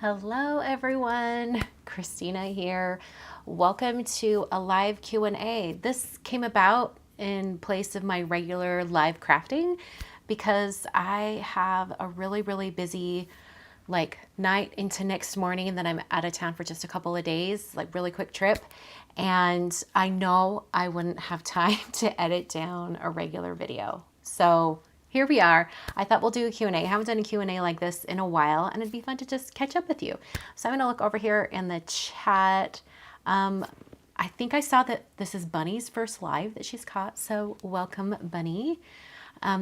Hello everyone, Christina here. Welcome to a live Q&A. This came about in place of my regular live crafting because I have a really busy night into next morning, and then I'm out of town for just a couple of days, really quick trip. And I know I wouldn't have time to edit down a regular video. So here we are. I thought we'll do a Q&A. I haven't done a Q&A like this in a while, and it'd be fun to just catch up with you. So I'm gonna look over here in the chat. I think I saw that this is Bunny's first live that she's caught. So welcome, Bunny.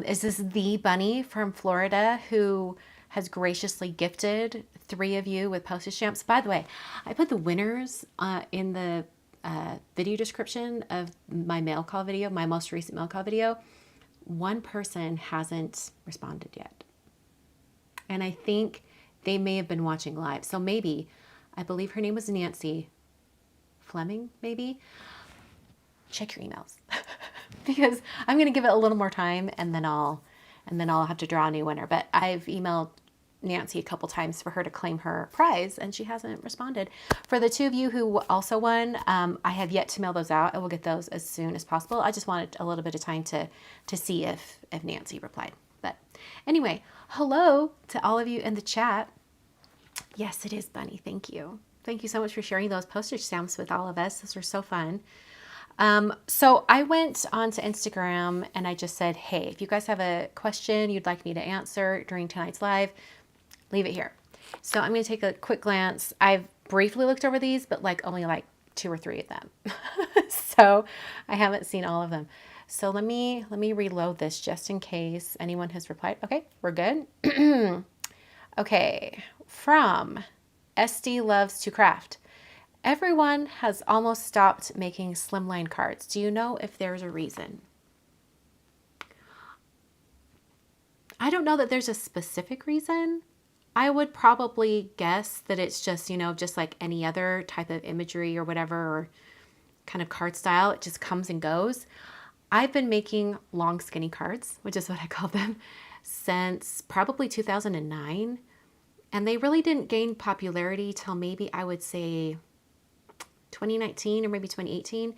Is this the Bunny from Florida who has graciously gifted 3 of you with postage stamps? By the way, I put the winners in the video description of my mail call video, my most recent mail call video. One person hasn't responded yet. And I think they may have been watching live. So maybe, I believe her name was Nancy Fleming, maybe. Check your emails because I'm going to give it a little more time, and then I'll have to draw a new winner. But I've emailed Nancy a couple times for her to claim her prize, and she hasn't responded. For the 2 of you who also won, I have yet to mail those out. I will get those as soon as possible. I just wanted a little bit of time to see if Nancy replied. But anyway, hello to all of you in the chat. Yes, it is Bunny. Thank you. Thank you so much for sharing those postage stamps with all of us. Those were so fun. So I went onto Instagram and I just said, hey, if you guys have a question you'd like me to answer during tonight's live, leave it here. So I'm going to take a quick glance. I've briefly looked over these, but only 2 or 3 of them. So I haven't seen all of them. So let me reload this just in case anyone has replied. Okay, we're good. Okay, from SD Loves to Craft. Everyone has almost stopped making slimline cards. Do you know if there's a reason? I don't know that there's a specific reason. I would probably guess that it's just, just like any other type of imagery or whatever, or kind of card style. It just comes and goes. I've been making long skinny cards, which is what I call them, since probably 2009. And they really didn't gain popularity till maybe I would say 2019 or maybe 2018.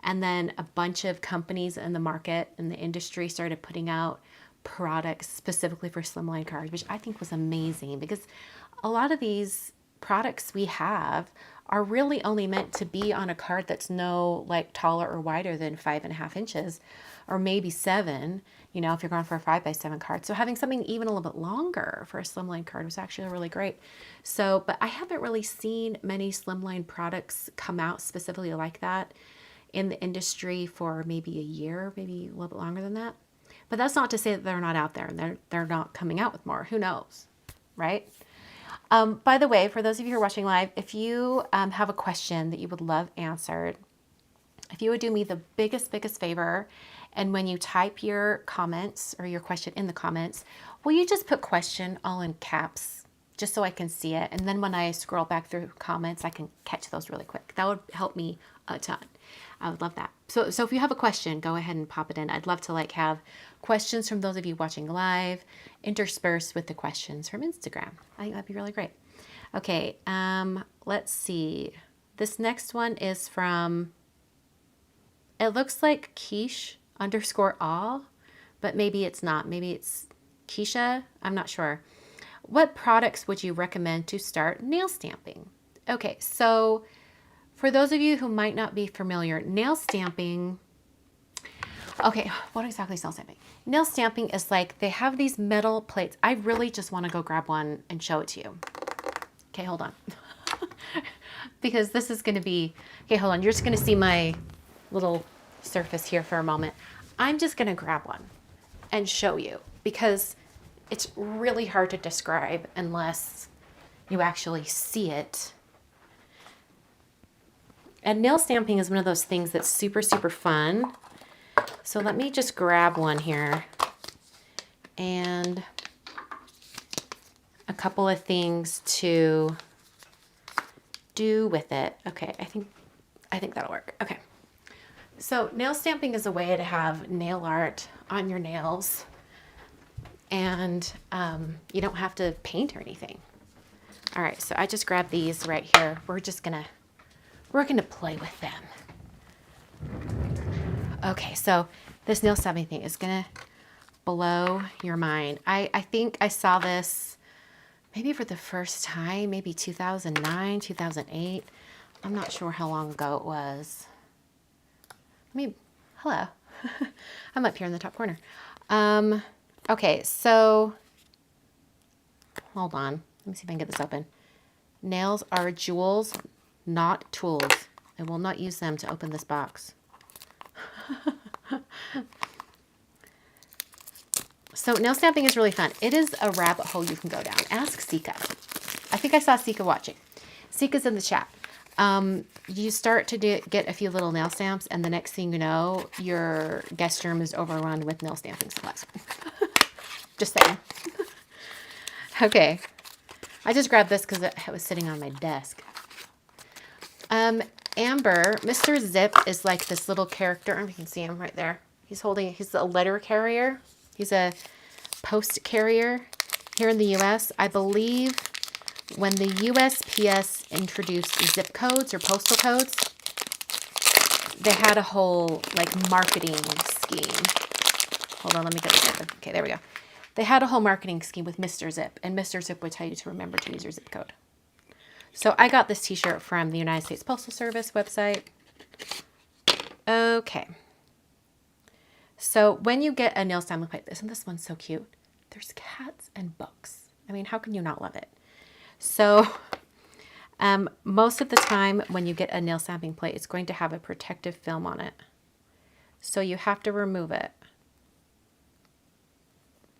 And then a bunch of companies in the market and the industry started putting out products specifically for slimline cards, which I think was amazing because a lot of these products we have are really only meant to be on a card that's no like taller or wider than 5.5 inches or maybe 7, you know, if you're going for a 5x7 card. So having something even a little bit longer for a slimline card was actually really great. So, but I haven't really seen many slimline products come out specifically like that in the industry for maybe a year, maybe a little bit longer than that. But that's not to say that they're not out there and they're not coming out with more. Who knows, right? By the way, for those of you who are watching live, if you have a question that you would love answered, if you would do me the biggest favor, and when you type your comments or your question in the comments, will you just put question all in caps just so I can see it? And then when I scroll back through comments, I can catch those really quick. That would help me a ton. I would love that. So if you have a question, go ahead and pop it in. I'd love to like have questions from those of you watching live interspersed with the questions from Instagram. I think that'd be really great. Okay, let's see. This next one is from, it looks like Quiche _all, but maybe it's not. Maybe it's Keisha. I'm not sure. What products would you recommend to start nail stamping? Okay, so for those of you who might not be familiar, nail stamping, okay, what exactly is nail stamping? Nail stamping is like they have these metal plates. I really just want to go grab one and show it to you. Okay, hold on. Because this is going to be, okay, hold on. You're just going to see my little surface here for a moment. I'm just going to grab one and show you because it's really hard to describe unless you actually see it. And nail stamping is one of those things that's super fun. So let me just grab one here and a couple of things to do with it. Okay, I think that'll work. Okay. So nail stamping is a way to have nail art on your nails and you don't have to paint or anything. All right, so I just grabbed these right here. We're gonna play with them. Okay, so this nail stamping thing is gonna blow your mind. I think I saw this maybe for the first time, maybe 2009, 2008. I'm not sure how long ago it was. Hello. I'm up here in the top corner. Okay, so hold on. Let me see if I can get this open. Nails are jewels, not tools. I will not use them to open this box. So nail stamping is really fun. It is a rabbit hole you can go down. Ask Sika. I think I saw Sika watching. Sika's in the chat. You start to get a few little nail stamps, and the next thing you know, your guest room is overrun with nail stamping supplies. Just saying. Okay. I just grabbed this because it was sitting on my desk. Amber, Mr. Zip is like this little character. You can see him right there. He's a letter carrier. He's a post carrier here in the U.S. I believe when the USPS introduced zip codes or postal codes, they had a whole like marketing scheme. Hold on, let me get this open. Okay, there we go. They had a whole marketing scheme with Mr. Zip, and Mr. Zip would tell you to remember to use your zip code. So I got this t-shirt from the United States Postal Service website. Okay. So when you get a nail stamping plate, isn't this one so cute? There's cats and books. I mean, how can you not love it? So most of the time when you get a nail stamping plate, it's going to have a protective film on it. So you have to remove it.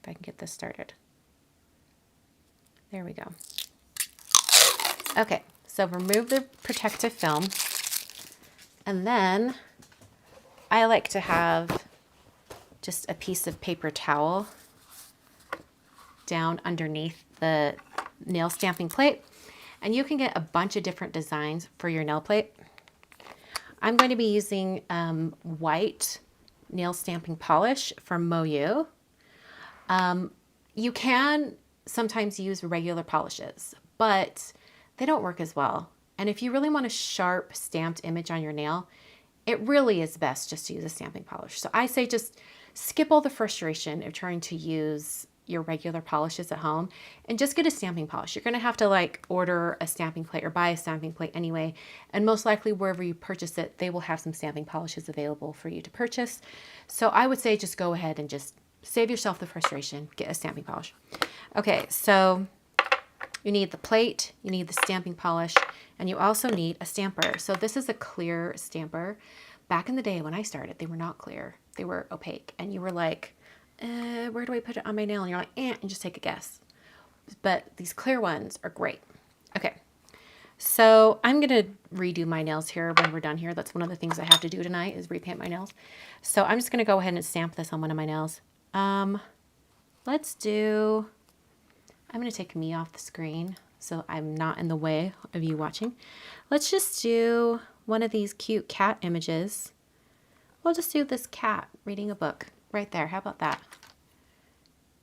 If I can get this started. There we go. Okay, so remove the protective film. And then I like to have just a piece of paper towel down underneath the nail stamping plate. And you can get a bunch of different designs for your nail plate. I'm going to be using white nail stamping polish from Moyu. You can sometimes use regular polishes, but they don't work as well. And if you really want a sharp stamped image on your nail, it really is best just to use a stamping polish. So I say just skip all the frustration of trying to use your regular polishes at home and just get a stamping polish. You're going to have to like order a stamping plate or buy a stamping plate anyway. And most likely wherever you purchase it, they will have some stamping polishes available for you to purchase. So I would say just go ahead and just save yourself the frustration, get a stamping polish. Okay, so you need the plate, you need the stamping polish, and you also need a stamper. So this is a clear stamper. Back in the day when I started, they were not clear. They were opaque. And you were like, where do I put it on my nail? And you're like, and just take a guess. But these clear ones are great. Okay, so I'm going to redo my nails here when we're done here. That's one of the things I have to do tonight is repaint my nails. So I'm just going to go ahead and stamp this on one of my nails. Let's do... I'm going to take me off the screen so I'm not in the way of you watching. Let's just do one of these cute cat images. We'll just do this cat reading a book right there. How about that?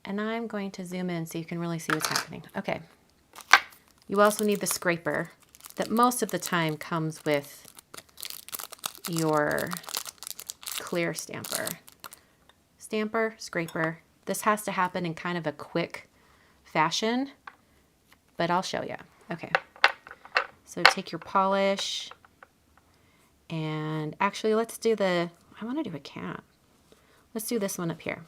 And I'm going to zoom in so you can really see what's happening. Okay. You also need the scraper that most of the time comes with your clear stamper. Stamper, scraper. This has to happen in kind of a quick fashion, but I'll show you. Okay, so take your polish and actually let's do I want to do a cat. Let's do this one up here.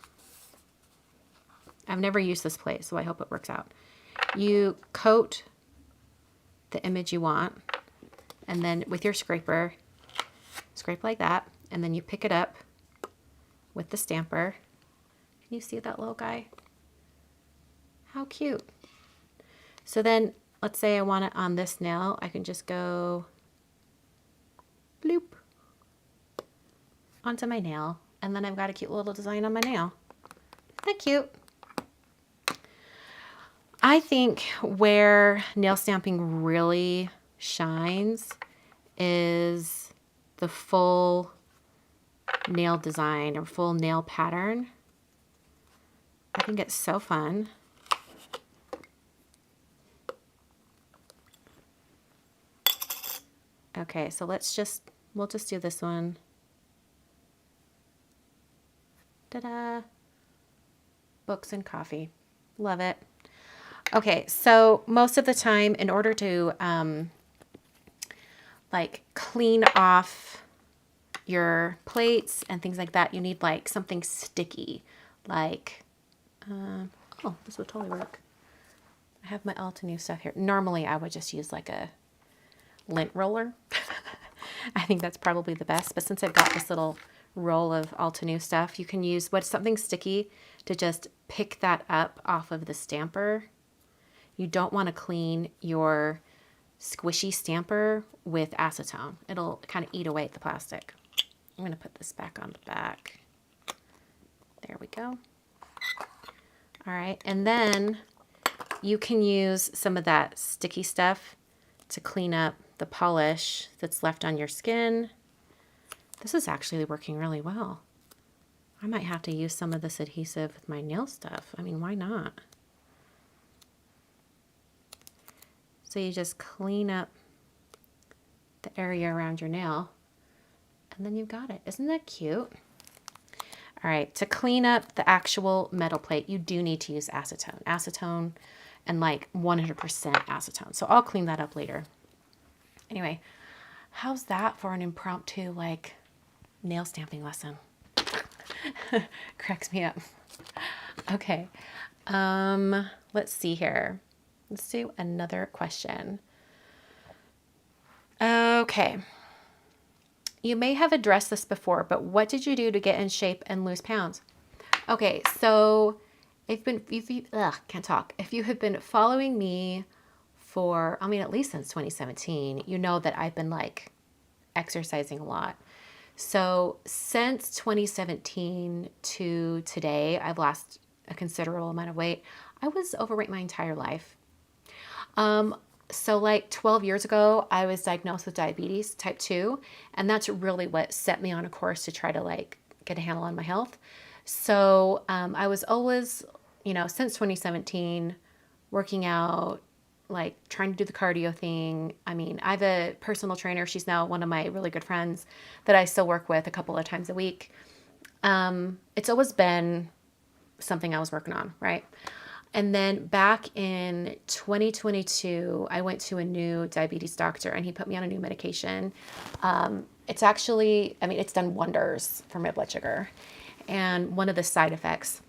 I've never used this plate, so I hope it works out. You coat the image you want, and then with your scraper, scrape like that, and then you pick it up with the stamper. Can you see that little guy? How cute. So then, let's say I want it on this nail. I can just go bloop onto my nail. And then I've got a cute little design on my nail. Isn't that cute? I think where nail stamping really shines is the full nail design or full nail pattern. I think it's so fun. Okay, so we'll just do this one. Ta-da! Books and coffee. Love it. Okay, so most of the time in order to like clean off your plates and things like that, you need like something sticky. Like, oh, this would totally work. I have my Altenew stuff here. Normally I would just use like a lint roller. I think that's probably the best, but since I've got this little roll of Altenew stuff, you can use something sticky to just pick that up off of the stamper. You don't want to clean your squishy stamper with acetone. It'll kind of eat away at the plastic. I'm going to put this back on the back. There we go. All right, and then you can use some of that sticky stuff to clean up the polish that's left on your skin. This is actually working really well. I might have to use some of this adhesive with my nail stuff. I mean, why not? So you just clean up the area around your nail and then you've got it. Isn't that cute? All right, to clean up the actual metal plate, you do need to use acetone. Acetone and like 100% acetone. So I'll clean that up later. Anyway, how's that for an impromptu like nail stamping lesson? Cracks me up. Okay, let's see here. Let's do another question. Okay. You may have addressed this before, but what did you do to get in shape and lose pounds? Okay, so if you have been following me for, I mean, at least since 2017, you know that I've been like exercising a lot. So since 2017 to today, I've lost a considerable amount of weight. I was overweight my entire life. So like 12 years ago, I was diagnosed with diabetes type 2, and that's really what set me on a course to try to like get a handle on my health. So I was always, since 2017, working out, like trying to do the cardio thing. I mean, I have a personal trainer. She's now one of my really good friends that I still work with a couple of times a week. It's always been something I was working on, right? And then back in 2022, I went to a new diabetes doctor and he put me on a new medication. It's actually, it's done wonders for my blood sugar. And one of the side effects,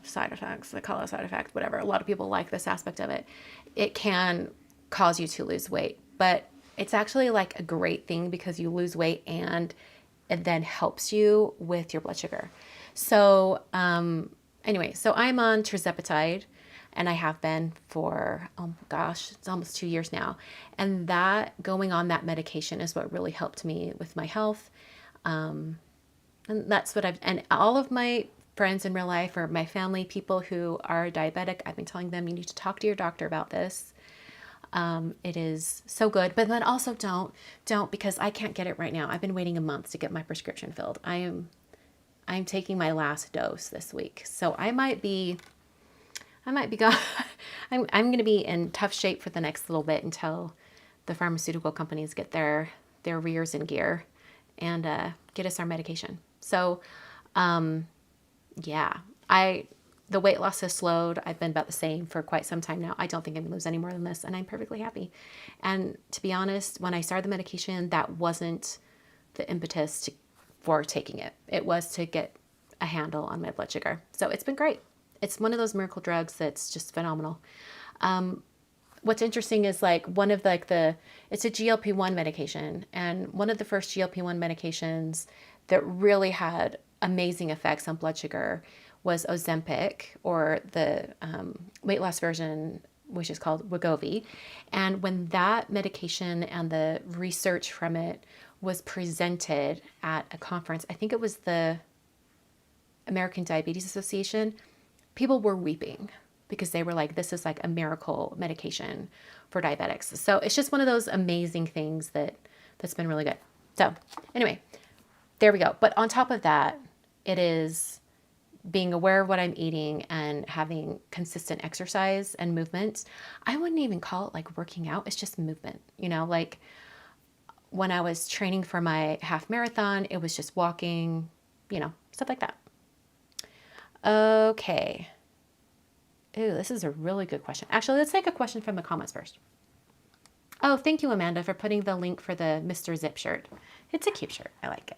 side effects, they call it a side effect, whatever. A lot of people like this aspect of it. It can cause you to lose weight, but it's actually like a great thing because you lose weight and it then helps you with your blood sugar. So, anyway, so I'm on tirzepatide and I have been for, oh gosh, it's almost 2 years now. And that going on that medication is what really helped me with my health. And that's what and all of my friends in real life or my family, people who are diabetic, I've been telling them, you need to talk to your doctor about this. It is so good, but then also don't, because I can't get it right now. I've been waiting a month to get my prescription filled. I'm taking my last dose this week. So I might be gone. I'm going to be in tough shape for the next little bit until the pharmaceutical companies get their rears in gear and, get us our medication. So, yeah, the weight loss has slowed. I've been about the same for quite some time now. I don't think I can lose any more than this, and I'm perfectly happy. And to be honest, when I started the medication, that wasn't the impetus for taking it. It was to get a handle on my blood sugar. So it's been great. It's one of those miracle drugs that's just phenomenal. What's interesting is like one of it's a GLP-1 medication, and one of the first GLP-1 medications that really had amazing effects on blood sugar was Ozempic, or the weight loss version, which is called Wegovy. And when that medication and the research from it was presented at a conference, I think it was the American Diabetes Association, people were weeping because they were like, this is like a miracle medication for diabetics. So it's just one of those amazing things that's been really good. So anyway, there we go. But on top of that, it is being aware of what I'm eating and having consistent exercise and movement. I wouldn't even call it like working out. It's just movement, like when I was training for my half marathon, it was just walking, stuff like that. Okay. Ooh, this is a really good question. Actually, let's take a question from the comments first. Oh, thank you, Amanda, for putting the link for the Mr. Zip shirt. It's a cute shirt. I like it.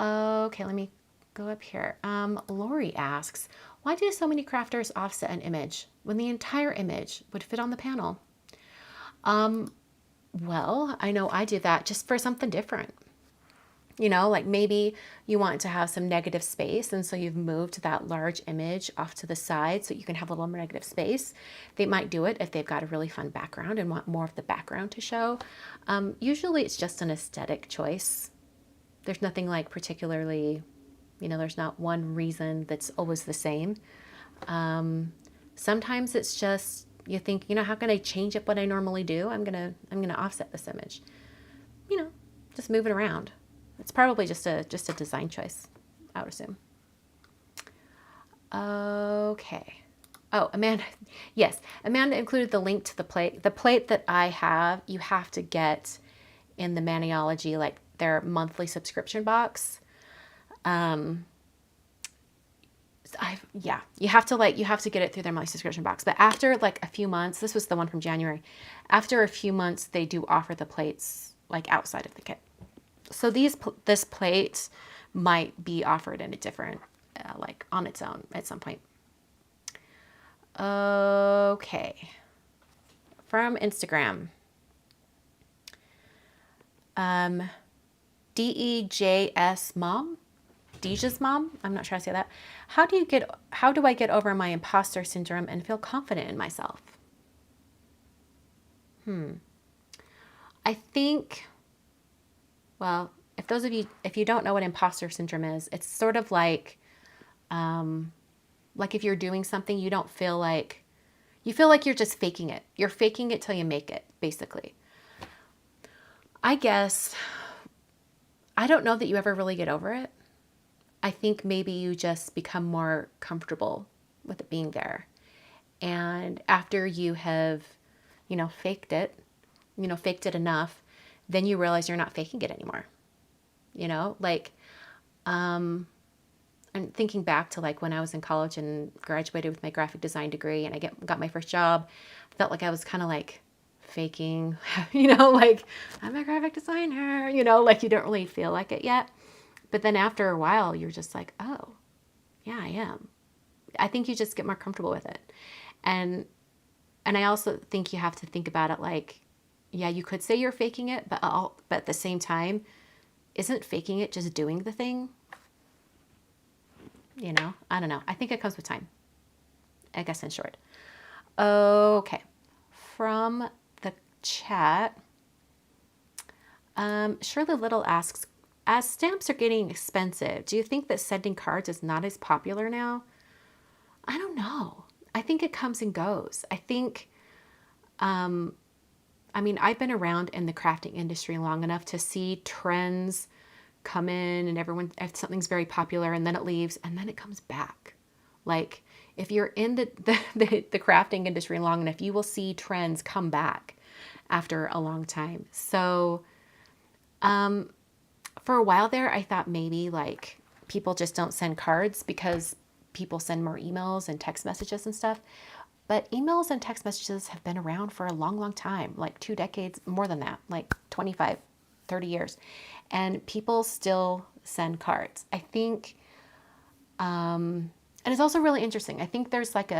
Okay, let me go up here. Lori asks, why do so many crafters offset an image when the entire image would fit on the panel? Well, I know I do that just for something different. Like maybe you want to have some negative space, and so you've moved that large image off to the side so you can have a little more negative space. They might do it if they've got a really fun background and want more of the background to show. Usually it's just an aesthetic choice. There's nothing like particularly, there's not one reason that's always the same. Sometimes it's just, you think, how can I change up what I normally do? I'm gonna offset this image. Just move it around. It's probably just a design choice, I would assume. Okay. Oh, Amanda. Yes, Amanda included the link to the plate. The plate that I have, you have to get in the Maniology, like their monthly subscription box. You have to get it through their monthly subscription box. But after like a few months, this was the one from January. After a few months, they do offer the plates like outside of the kit. So this plate might be offered in a different, like on its own at some point. Okay. From Instagram. DEJS mom, Deja's mom. I'm not sure how to say that. How do I get over my imposter syndrome and feel confident in myself? I think, well, if you don't know what imposter syndrome is, it's sort of like if you're doing something, you feel like you're just faking it. You're faking it till you make it, basically. I guess I don't know that you ever really get over it. I think maybe you just become more comfortable with it being there. And after you have, faked it enough, then you realize you're not faking it anymore. Like, I'm thinking back to like when I was in college and graduated with my graphic design degree and got my first job. I felt like I was kind of like faking, like I'm a graphic designer, like you don't really feel like it yet. But then after a while, you're just like, oh, yeah, I am. I think you just get more comfortable with it. And I also think you have to think about it like, yeah, you could say you're faking it, but at the same time, isn't faking it just doing the thing? I don't know. I think it comes with time, I guess, in short. Okay. From the chat, Shirley Little asks, as stamps are getting expensive, do you think that sending cards is not as popular now? I don't know. I think it comes and goes. I think, I've been around in the crafting industry long enough to see trends come in and if something's very popular and then it leaves and then it comes back. Like if you're in the crafting industry long enough, you will see trends come back after a long time. So for a while there, I thought maybe like people just don't send cards because people send more emails and text messages and stuff. But emails and text messages have been around for a long, long time, like 2 decades, more than that, like 25, 30 years. And people still send cards. I think, and it's also really interesting. I think there's like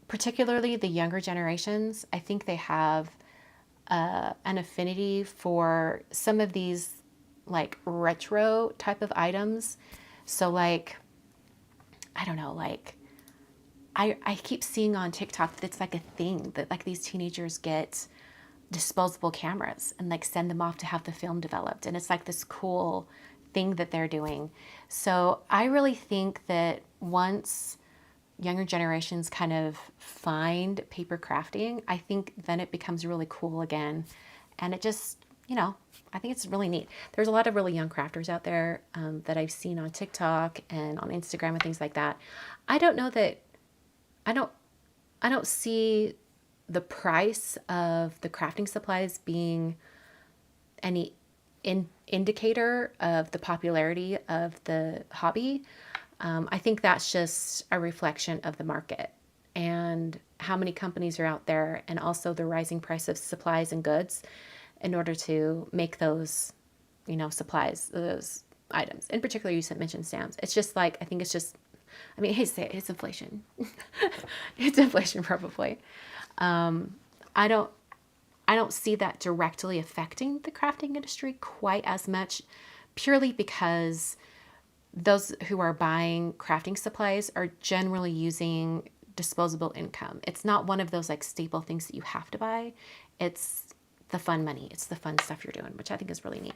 particularly the younger generations, I think they have an affinity for some of these like retro type of items. So like, I don't know, like I keep seeing on TikTok that it's like a thing that like these teenagers get disposable cameras and like send them off to have the film developed. And it's like this cool thing that they're doing. So I really think that once younger generations kind of find paper crafting, I think then it becomes really cool again. And it just, I think it's really neat. There's a lot of really young crafters out there that I've seen on TikTok and on Instagram and things like that. I don't know that, I don't see the price of the crafting supplies being any indicator of the popularity of the hobby. I think that's just a reflection of the market and how many companies are out there and also the rising price of supplies and goods in order to make those, supplies, those items. In particular, you mentioned stamps. It's just like, I think it's just, I hate to say it, it's inflation. It's inflation probably. I don't see that directly affecting the crafting industry quite as much, purely because those who are buying crafting supplies are generally using disposable income. It's not one of those like staple things that you have to buy. It's the fun money. It's the fun stuff you're doing, which I think is really neat.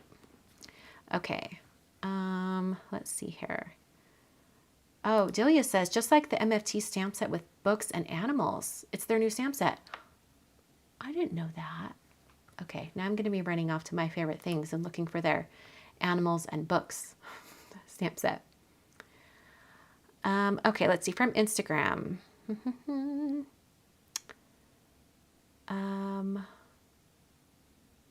Okay. Let's see here. Oh, Delia says, just like the MFT stamp set with books and animals, it's their new stamp set. I didn't know that. Okay, now I'm going to be running off to my favorite things and looking for their animals and books stamp set. Okay, let's see, from Instagram.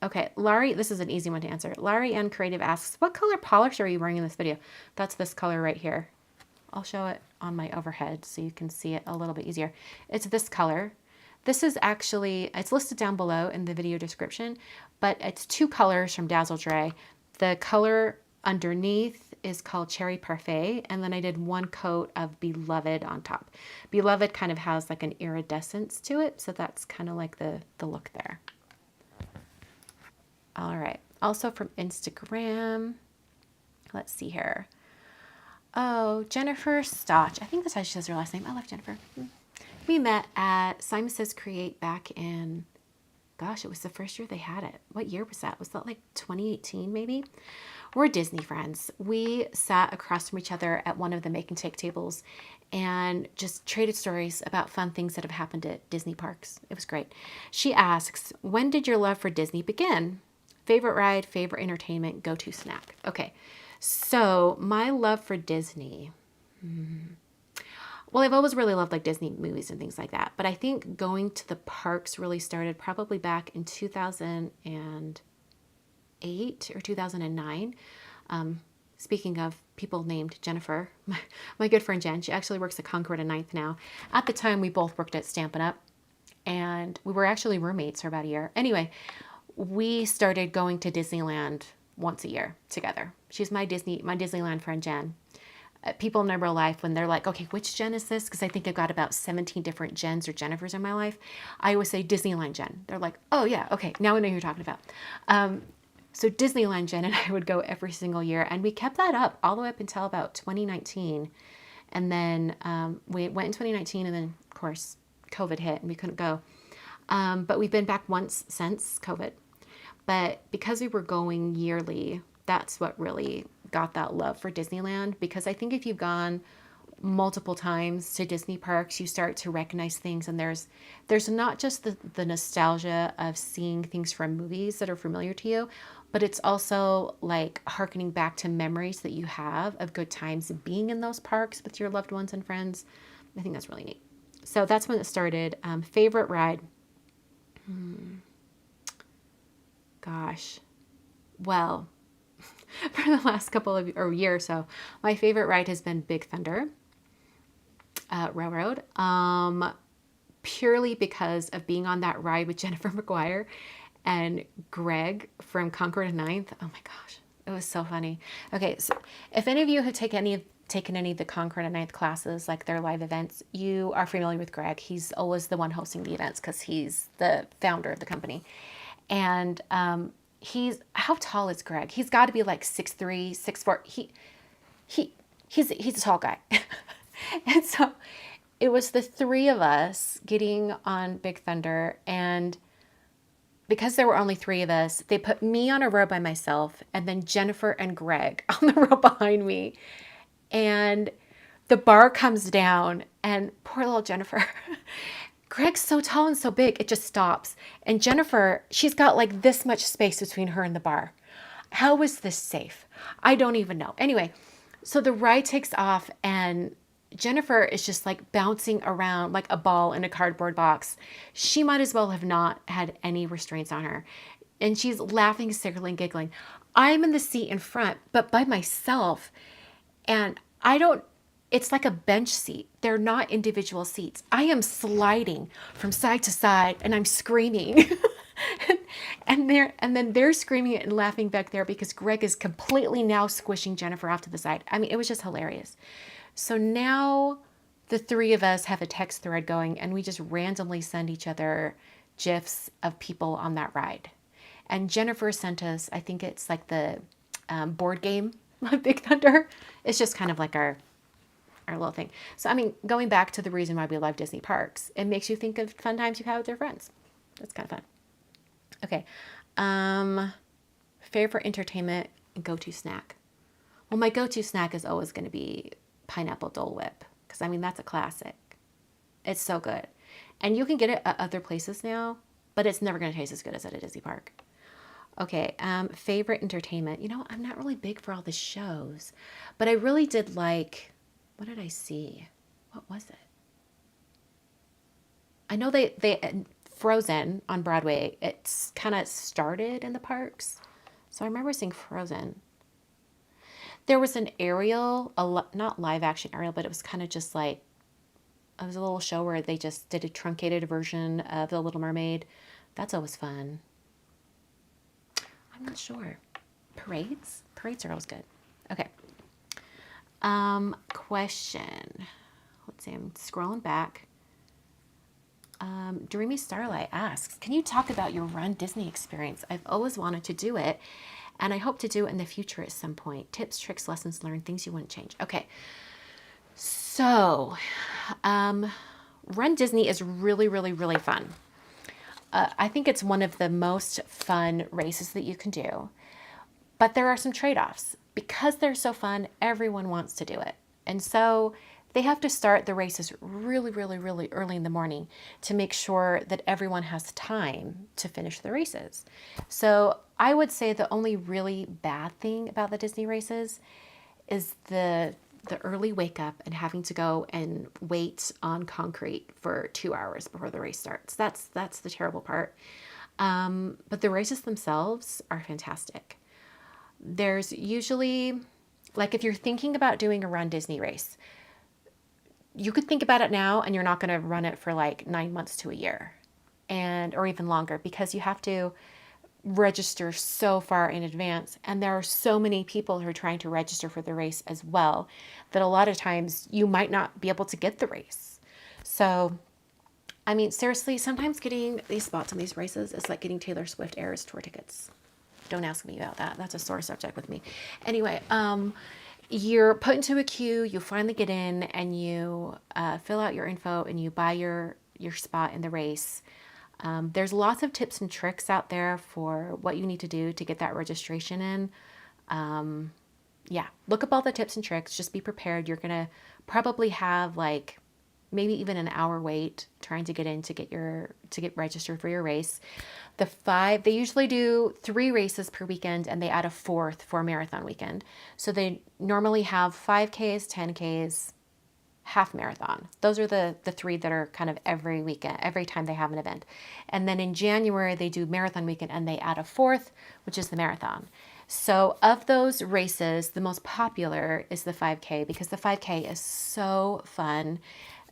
Okay, Laurie, this is an easy one to answer. Laurie N Creative asks, what color polish are you wearing in this video? That's this color right here. I'll show it on my overhead so you can see it a little bit easier. It's this color. This is actually, it's listed down below in the video description, but it's 2 colors from Dazzle Dre. The color underneath is called Cherry Parfait, and then I did 1 coat of Beloved on top. Beloved kind of has like an iridescence to it, so that's kind of like the look there. All right, also from Instagram, let's see here. Oh, Jennifer Stotch. I think that's how she says her last name. I love Jennifer. We met at Simon Says Create back in, gosh, it was the first year they had it. What year was that? Was that like 2018 maybe? We're Disney friends. We sat across from each other at one of the make and take tables and just traded stories about fun things that have happened at Disney parks. It was great. She asks, when did your love for Disney begin? Favorite ride, favorite entertainment, go-to snack. Okay, so my love for Disney. Well, I've always really loved like Disney movies and things like that. But I think going to the parks really started probably back in 2008 or 2009. Speaking of people named Jennifer, my good friend Jen, she actually works at Concord and Ninth now. At the time, we both worked at Stampin' Up! And we were actually roommates for about a year. Anyway, we started going to Disneyland once a year together. She's my Disneyland friend, Jen. People in my real life, when they're like, okay, which Jen is this? Because I think I've got about 17 different Jens or Jennifers in my life. I always say Disneyland Jen. They're like, oh yeah, okay, now I know who you're talking about. So Disneyland Jen and I would go every single year, and we kept that up all the way up until about 2019. And then we went in 2019, and then of course COVID hit and we couldn't go. But we've been back once since COVID. But because we were going yearly, that's what really got that love for Disneyland. Because I think if you've gone multiple times to Disney parks, you start to recognize things. And there's not just the nostalgia of seeing things from movies that are familiar to you, but it's also like hearkening back to memories that you have of good times being in those parks with your loved ones and friends. I think that's really neat. So that's when it started. Favorite ride. Gosh. Well, for the last couple of or year or so, my favorite ride has been Big Thunder Railroad. Purely because of being on that ride with Jennifer McGuire and Greg from Concord and Ninth. Oh my gosh, it was so funny. Okay, so if any of you have taken any of the Concord and Ninth classes, like their live events, you are familiar with Greg. He's always the one hosting the events because he's the founder of the company. And how tall is Greg? He's got to be like 6'3", 6'4". He's a tall guy. And so it was the three of us getting on Big Thunder, and because there were only three of us, they put me on a row by myself and then Jennifer and Greg on the row behind me. And the bar comes down, and poor little Jennifer, Greg's so tall and so big, it just stops. And Jennifer, she's got like this much space between her and the bar. How is this safe? I don't even know. Anyway, so the ride takes off, and Jennifer is just like bouncing around like a ball in a cardboard box. She might as well have not had any restraints on her. And she's laughing, hysterically, giggling. I'm in the seat in front, but by myself. And it's like a bench seat. They're not individual seats. I am sliding from side to side, and I'm screaming. and then they're screaming and laughing back there because Greg is completely now squishing Jennifer off to the side. I mean, it was just hilarious. So now the three of us have a text thread going, and we just randomly send each other GIFs of people on that ride. And Jennifer sent us, I think it's like the board game of Big Thunder. It's just kind of like our little thing. So, I mean, going back to the reason why we love Disney parks, it makes you think of fun times you've had with your friends. That's kind of fun. Okay. Favorite entertainment and go-to snack. Well, my go-to snack is always going to be pineapple Dole Whip, because I mean, that's a classic. It's so good. And you can get it at other places now, but it's never going to taste as good as at a Disney park. Okay, favorite entertainment. You know, I'm not really big for all the shows, but I really did like, what did I see? What was it? I know they Frozen on Broadway, it's kind of started in the parks. So I remember seeing Frozen. There was an Ariel, not live action Ariel, but it was kind of just like, it was a little show where they just did a truncated version of The Little Mermaid. That's always fun. I'm not sure. Parades? Parades are always good. Okay. Question. Let's see, I'm scrolling back. Dreamy Starlight asks, can you talk about your Run Disney experience? I've always wanted to do it, and I hope to do it in the future at some point. Tips, tricks, lessons learned, things you wouldn't change. Okay. So, Run Disney is really, really, really fun. I think it's one of the most fun races that you can do, but there are some trade-offs. Because they're so fun, everyone wants to do it. And so they have to start the races really, really, really early in the morning to make sure that everyone has time to finish the races. So I would say the only really bad thing about the Disney races is the early wake up and having to go and wait on concrete for 2 hours before the race starts. That's the terrible part. But the races themselves are fantastic. There's usually, like, if you're thinking about doing a Run Disney race, you could think about it now and you're not going to run it for like 9 months to a year and or even longer, because you have to register so far in advance, and there are so many people who are trying to register for the race as well that a lot of times you might not be able to get the race. So I mean, seriously, sometimes getting these spots on these races is like getting Taylor Swift Eras tour tickets. Don't ask me about that. That's a sore subject with me. Anyway, you're put into a queue, you finally get in, and you fill out your info and you buy your spot in the race. There's lots of tips and tricks out there for what you need to do to get that registration in. Yeah, look up all the tips and tricks. Just be prepared. You're going to probably have like maybe even an hour wait trying to get in to get registered for your race. They usually do 3 races per weekend, and they add a 4th for a marathon weekend. So they normally have 5Ks, 10Ks, half marathon. Those are the 3 that are kind of every weekend, every time they have an event. And then in January, they do marathon weekend and they add a 4th, which is the marathon. So of those races, the most popular is the 5K, because the 5K is so fun.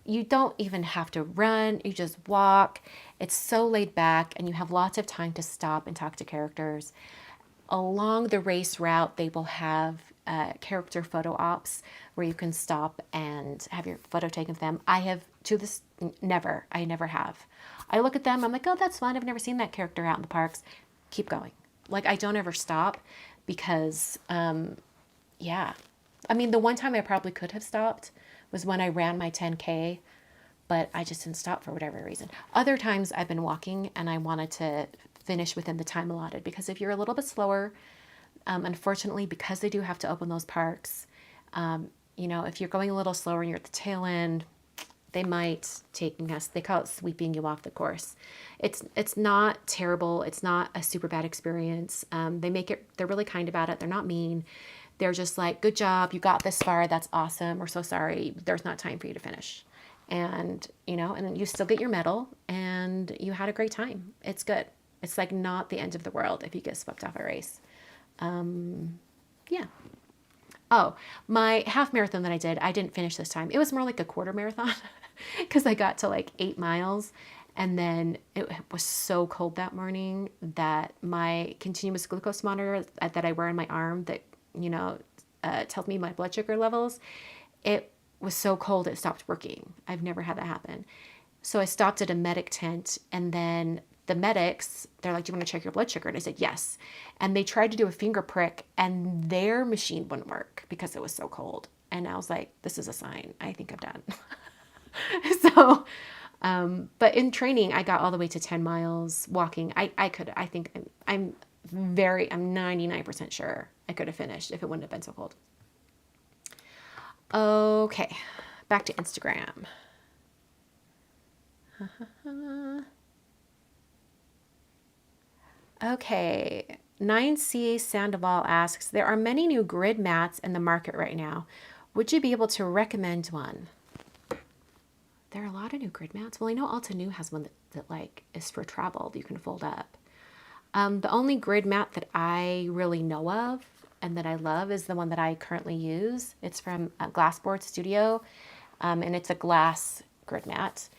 You don't even have to run, you just walk. It's so laid back, and you have lots of time to stop and talk to characters. Along the race route, they will have character photo ops where you can stop and have your photo taken with them. I never have. I look at them, I'm like, oh, that's fun. I've never seen that character out in the parks. Keep going. Like, I don't ever stop because, yeah. I mean, the one time I probably could have stopped was when I ran my 10K, but I just didn't stop for whatever reason. Other times I've been walking and I wanted to finish within the time allotted, because if you're a little bit slower, unfortunately, because they do have to open those parks, if you're going a little slower and you're at the tail end, they might they call it sweeping you off the course. It's not terrible. It's not a super bad experience. They're really kind about it. They're not mean. They're just like, good job, you got this far, that's awesome. We're so sorry, there's not time for you to finish. And, and you still get your medal and you had a great time. It's good. It's like not the end of the world if you get swept off a race. Yeah. Oh, my half marathon that I didn't finish this time. It was more like a quarter marathon because I got to like 8 miles. And then it was so cold that morning that my continuous glucose monitor that I wear on my arm that, tells me my blood sugar levels, it was so cold it stopped working. I've never had that happen. So I stopped at a medic tent, and then the medics, they're like, do you want to check your blood sugar? And I said, yes. And they tried to do a finger prick, and their machine wouldn't work because it was so cold. And I was like, this is a sign. I think I'm done. So, but in training, I got all the way to 10 miles walking. I'm 99% sure I could have finished if it wouldn't have been so cold. Okay, back to Instagram. Okay, 9C Sandoval asks, there are many new grid mats in the market right now. Would you be able to recommend one? There are a lot of new grid mats. Well, I know Altenew has one that like is for travel that you can fold up. The only grid mat that I really know of and that I love is the one that I currently use. It's from Glassboard Studio, and it's a glass grid mat.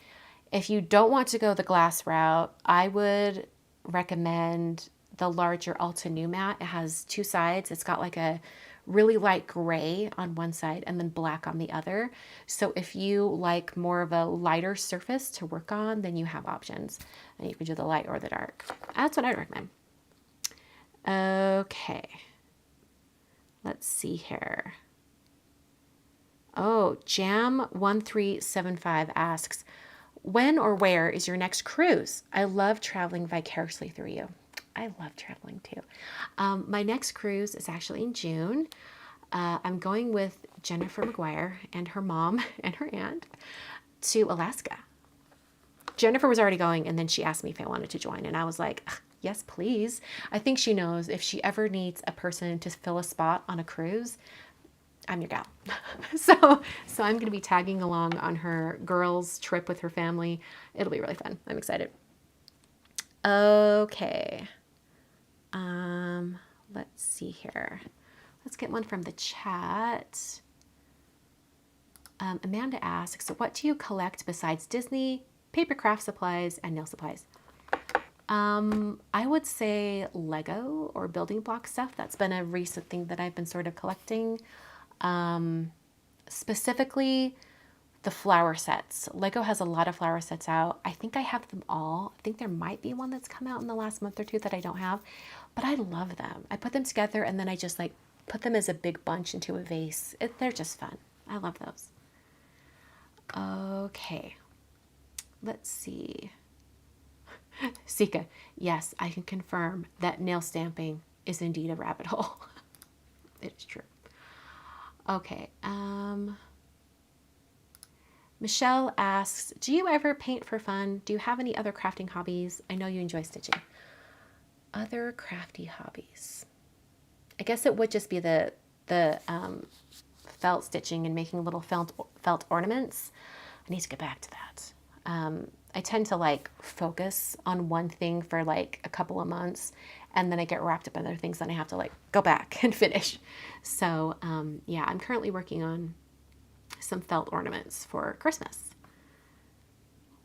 If you don't want to go the glass route, I would recommend the larger Altenew mat. It has 2 sides. It's got like a really light gray on one side and then black on the other. So if you like more of a lighter surface to work on, then you have options. And you can do the light or the dark. That's what I recommend. Okay. Let's see here. Oh, Jam1375 asks, when or where is your next cruise? I love traveling vicariously through you. I love traveling too. My next cruise is actually in June. I'm going with Jennifer McGuire and her mom and her aunt to Alaska. Jennifer was already going, and then she asked me if I wanted to join, and I was like, yes, please. I think she knows if she ever needs a person to fill a spot on a cruise, I'm your gal. So I'm going to be tagging along on her girls' trip with her family. It'll be really fun. I'm excited. Okay. Let's see here. Let's get one from the chat. Amanda asks, what do you collect besides Disney, paper craft supplies, and nail supplies? I would say Lego or building block stuff. That's been a recent thing that I've been sort of collecting. Specifically the flower sets. Lego has a lot of flower sets out. I think I have them all. I think there might be one that's come out in the last month or two that I don't have, but I love them. I put them together and then I just like put them as a big bunch into a vase. They're just fun. I love those. Okay. Let's see. Sika, yes, I can confirm that nail stamping is indeed a rabbit hole. It is true. Okay. Michelle asks, do you ever paint for fun? Do you have any other crafting hobbies? I know you enjoy stitching. Other crafty hobbies. I guess it would just be the felt stitching and making little felt ornaments. I need to get back to that. I tend to like focus on one thing for like a couple of months, and then I get wrapped up in other things and I have to like go back and finish. So yeah, I'm currently working on some felt ornaments for Christmas.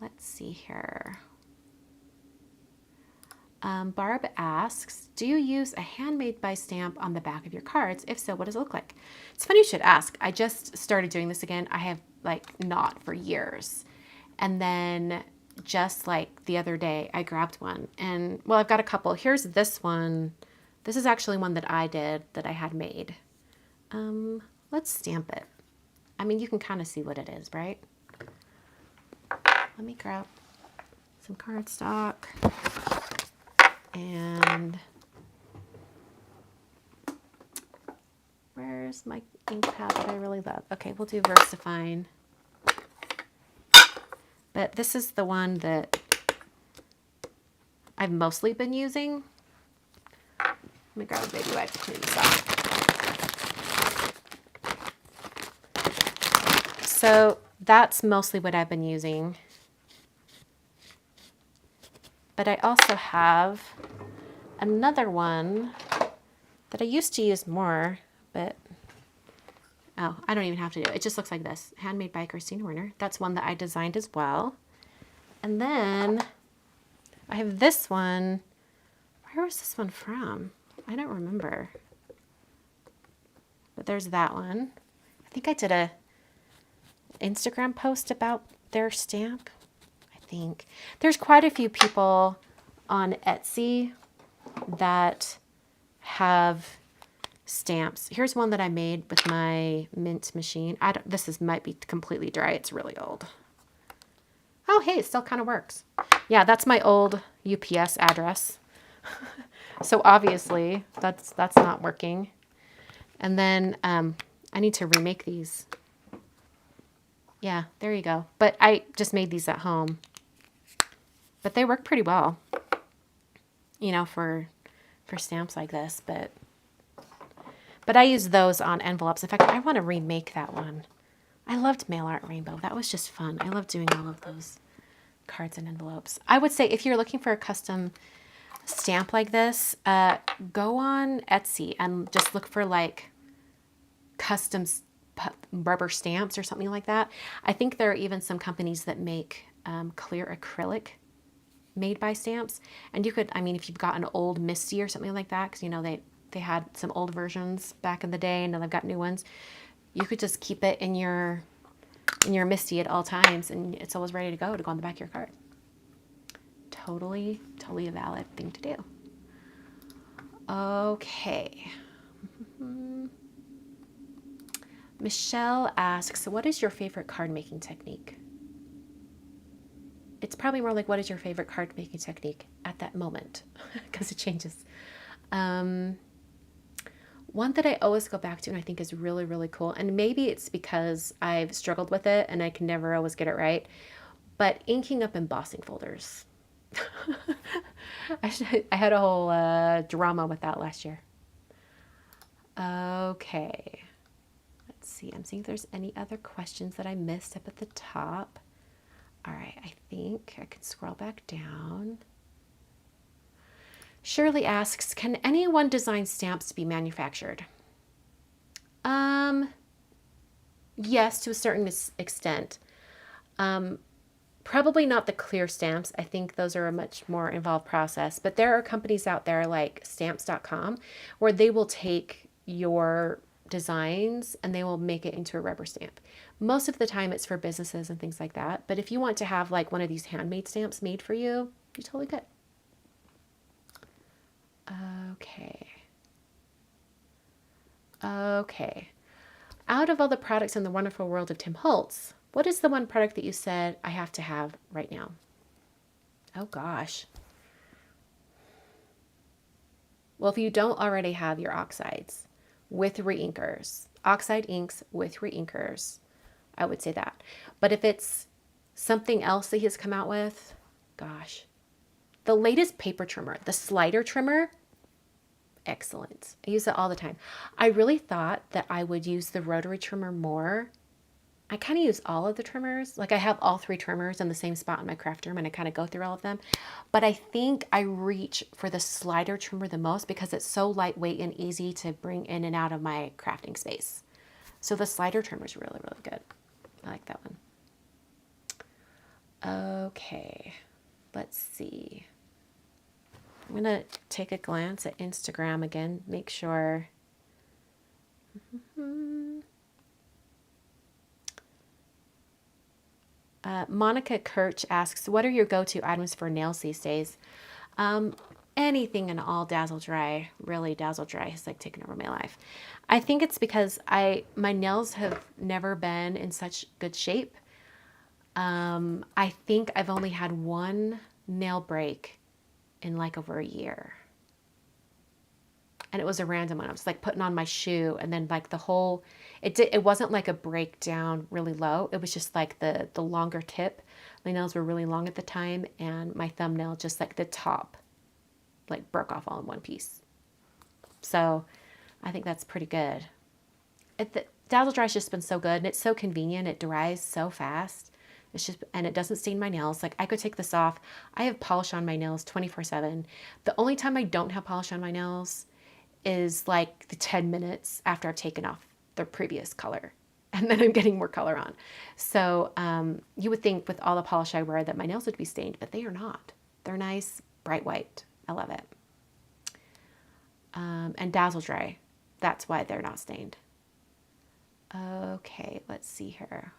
Let's see here. Barb asks, do you use a handmade by stamp on the back of your cards? If so, what does it look like? It's funny you should ask. I just started doing this again. I have like not for years. And then just like the other day, I grabbed one and well, I've got a couple. Here's this one. This is actually one that I did that I had made. Let's stamp it. I mean, you can kind of see what it is, right? Let me grab some cardstock and where's my ink pad that I really love? Okay, we'll do VersaFine. But this is the one that I've mostly been using. Let me grab a baby wipe to clean this off. So that's mostly what I've been using. But I also have another one that I used to use more, but oh, I don't even have to do it. It just looks like this. Handmade by Christina Werner. That's one that I designed as well. And then I have this one. Where was this one from? I don't remember. But there's that one. I think I did a Instagram post about their stamp. I think there's quite a few people on Etsy that have stamps. Here's one that I made with my mint machine. Might be completely dry. It's really old. Oh, hey, it still kind of works. Yeah, that's my old UPS address. So obviously that's not working. And then I need to remake these. Yeah, there you go. But I just made these at home. But they work pretty well, you know, for stamps like this. But I use those on envelopes. In fact, I want to remake that one. I loved Mail Art Rainbow. That was just fun. I love doing all of those cards and envelopes. I would say if you're looking for a custom stamp like this, go on Etsy and just look for like custom rubber stamps or something like that. I think there are even some companies that make clear acrylic made by stamps. And you could, I mean, if you've got an old Misty or something like that, because you know they had some old versions back in the day and now they've got new ones, you could just keep it in your Misty at all times and it's always ready to go on the back of your card. Totally a valid thing to do. Okay. Michelle asks, what is your favorite card making technique? It's probably more like, what is your favorite card making technique at that moment? Because it changes. One that I always go back to and I think is really, really cool, and maybe it's because I've struggled with it and I can never always get it right, but inking up embossing folders. I had a whole drama with that last year. Okay. Let's see. I'm seeing if there's any other questions that I missed up at the top. All right. I think I can scroll back down. Shirley asks, can anyone design stamps to be manufactured? Yes, to a certain extent. Probably not the clear stamps. I think those are a much more involved process. But there are companies out there like stamps.com where they will take your designs and they will make it into a rubber stamp. Most of the time it's for businesses and things like that. But if you want to have like one of these handmade stamps made for you, you totally could. Okay. Okay. Out of all the products in the wonderful world of Tim Holtz, what is the one product that you said I have to have right now? Oh gosh. Well, if you don't already have your oxides with reinkers, oxide inks with reinkers, I would say that. But if it's something else that he has come out with, gosh. The latest paper trimmer, the slider trimmer, excellent. I use it all the time. I really thought that I would use the rotary trimmer more. I kind of use all of the trimmers. Like I have all 3 trimmers in the same spot in my craft room and I kind of go through all of them. But I think I reach for the slider trimmer the most because it's so lightweight and easy to bring in and out of my crafting space. So the slider trimmer is really, really good. I like that one. Okay, let's see. I'm going to take a glance at Instagram again, make sure. Monica Kirch asks, what are your go-to items for nails these days? Anything and all Dazzle Dry, really Dazzle Dry has like taken over my life. I think it's because my nails have never been in such good shape. I think I've only had one nail break in like over a year. And it was a random one. I was like putting on my shoe and then like the whole, it wasn't like a breakdown really low. It was just like the longer tip. My nails were really long at the time and my thumbnail, just like the top, like broke off all in one piece. So I think that's pretty good. The Dazzle Dry's just been so good and it's so convenient. It dries so fast. It's just, and it doesn't stain my nails. Like I could take this off. I have polish on my nails 24/7. The only time I don't have polish on my nails is like the 10 minutes after I've taken off the previous color and then I'm getting more color on. So you would think with all the polish I wear that my nails would be stained, but they are not. They're nice, bright white. I love it. And Dazzle Dry, that's why they're not stained. Okay, let's see here.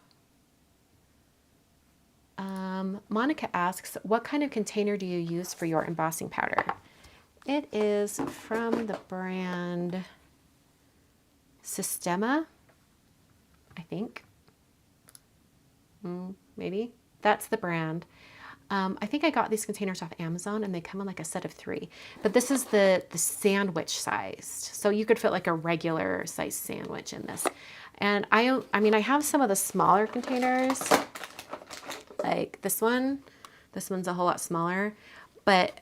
Monica asks, what kind of container do you use for your embossing powder? It is from the brand Sistema, I think. Maybe. That's the brand. I think I got these containers off Amazon and they come in like a set of 3. But this is the sandwich sized. So you could fit like a regular size sandwich in this. And I mean, I have some of the smaller containers, like this one. This one's a whole lot smaller. But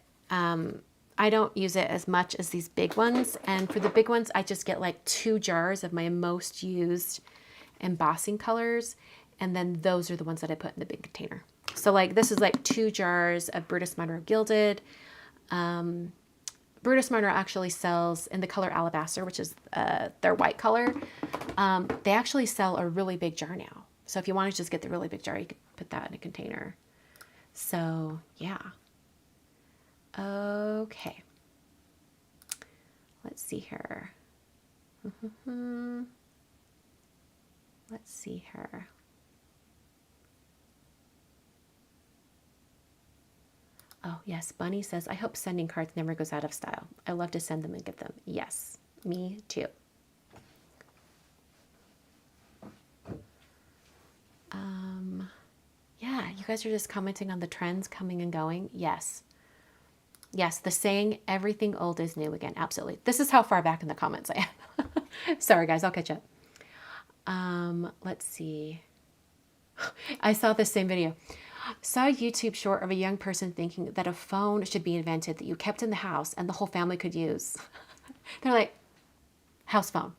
I don't use it as much as these big ones. And for the big ones, I just get like 2 jars of my most used embossing colors. And then those are the ones that I put in the big container. So like this is like 2 jars of Brutus Monroe Gilded. Brutus Monroe actually sells in the color Alabaster, which is their white color. They actually sell a really big jar now. So if you want to just get the really big jar, you could put that in a container. So yeah. Okay. Let's see here. Let's see here. Oh, yes. Bunny says, I hope sending cards never goes out of style. I love to send them and get them. Yes, me too. Yeah, you guys are just commenting on the trends coming and going. Yes. Yes, the saying, everything old is new again. Absolutely. This is how far back in the comments I am. Sorry, guys, I'll catch up. Let's see. I saw this same video. Saw a YouTube short of a young person thinking that a phone should be invented that you kept in the house and the whole family could use. They're like, house phone,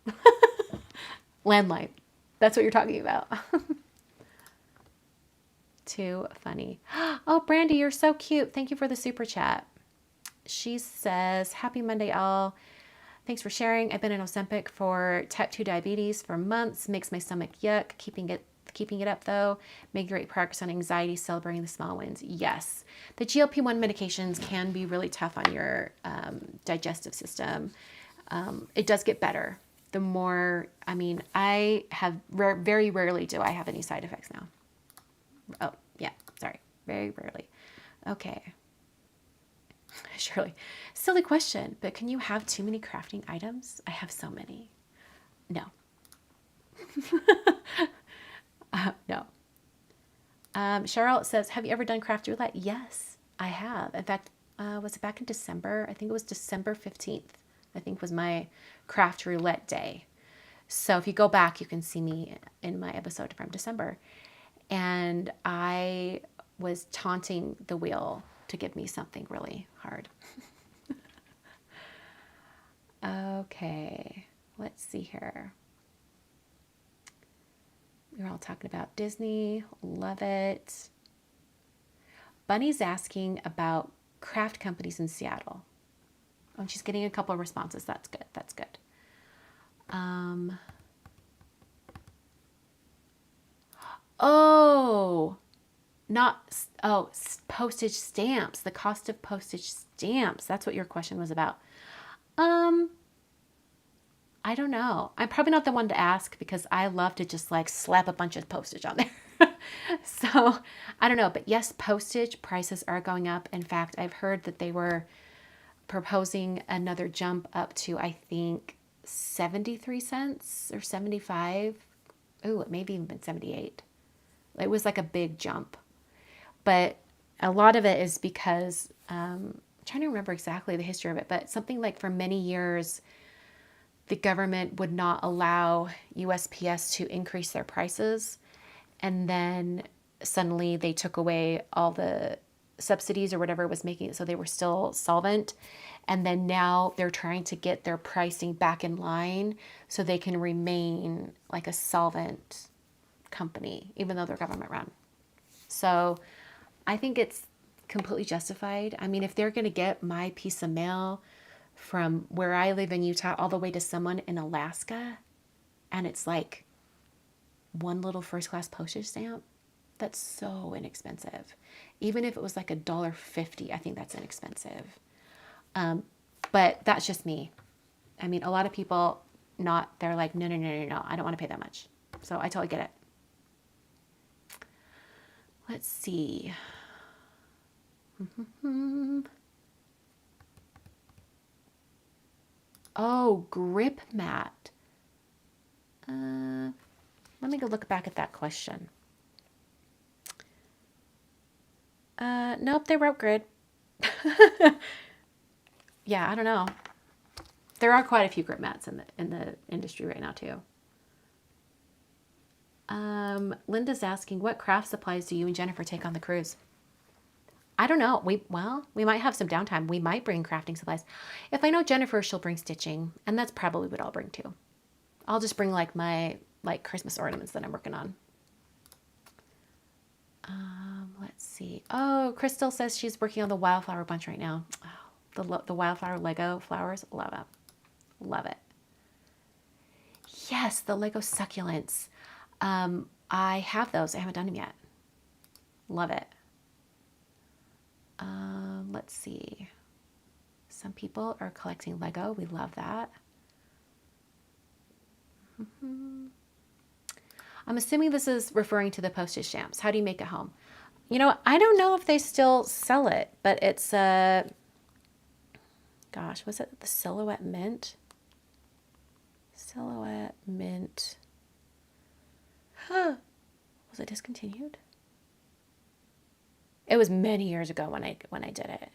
landline. That's what you're talking about. Too funny. Oh, Brandy, you're so cute. Thank you for the super chat. She says, happy Monday, all. Thanks for sharing. I've been on Ozempic for type 2 diabetes for months. Makes my stomach yuck. Keeping it up though. Making great progress on anxiety, celebrating the small wins. Yes. The GLP-1 medications can be really tough on your digestive system. It does get better. The more, I have very rarely do I have any side effects now. Oh, yeah, sorry. Very rarely. Okay. Shirley, silly question, but can you have too many crafting items? I have so many. No. No. Cheryl says, have you ever done craft roulette? Yes, I have. In fact, was it back in December? I think it was December 15th, I think was my craft roulette day. So if you go back, you can see me in my episode from December. And I was taunting the wheel to give me something really hard. Okay, let's see here. We were all talking about Disney. Love it. Bunny's asking about craft companies in Seattle. Oh, and she's getting a couple of responses. That's good. That's good. Postage stamps. The cost of postage stamps. That's what your question was about. I don't know. I'm probably not the one to ask because I love to just like slap a bunch of postage on there. So I don't know. But yes, postage prices are going up. In fact, I've heard that they were proposing another jump up to, I think, 73 cents or 75. Oh, it maybe even been 78. It was like a big jump. But a lot of it is because, I'm trying to remember exactly the history of it, but something like for many years, the government would not allow USPS to increase their prices. And then suddenly they took away all the subsidies or whatever was making it so they were still solvent. And then now they're trying to get their pricing back in line so they can remain like a solvent company, even though they're government run. So I think it's completely justified. I mean, if they're going to get my piece of mail from where I live in Utah all the way to someone in Alaska, and it's like one little first class postage stamp, that's so inexpensive. Even if it was like $1.50, I think that's inexpensive. But that's just me. I mean, a lot of people they're like, no, I don't want to pay that much. So I totally get it. Let's see. Oh, grip mat. Let me go look back at that question. Nope, they wrote grid. Yeah, I don't know. There are quite a few grip mats in the industry right now too. Linda's asking, what craft supplies do you and Jennifer take on the cruise? I don't know. We might have some downtime. We might bring crafting supplies. If I know Jennifer, she'll bring stitching, and that's probably what I'll bring too. I'll just bring like my Christmas ornaments that I'm working on. Let's see. Oh, Crystal says she's working on the wildflower bunch right now. Oh, the wildflower Lego flowers. Love it. Love it. Yes, the Lego succulents. I have those. I haven't done them yet. Love it. Let's see. Some people are collecting Lego. We love that. I'm assuming this is referring to the postage stamps. How do you make it home? You know, I don't know if they still sell it, but it's gosh, was it the Silhouette Mint? Silhouette Mint. Huh. Was it discontinued? It was many years ago when I did it.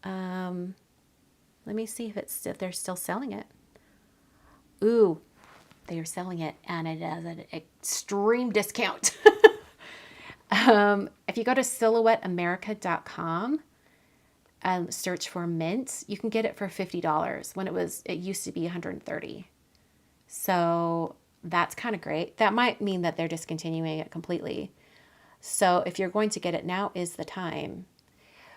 Let me see if they're still selling it. Ooh, they are selling it and it is an extreme discount. If you go to silhouetteamerica.com and search for mint, you can get it for $50 when it used to be $130. So that's kind of great. That might mean that they're discontinuing it completely. So if you're going to get it, now is the time.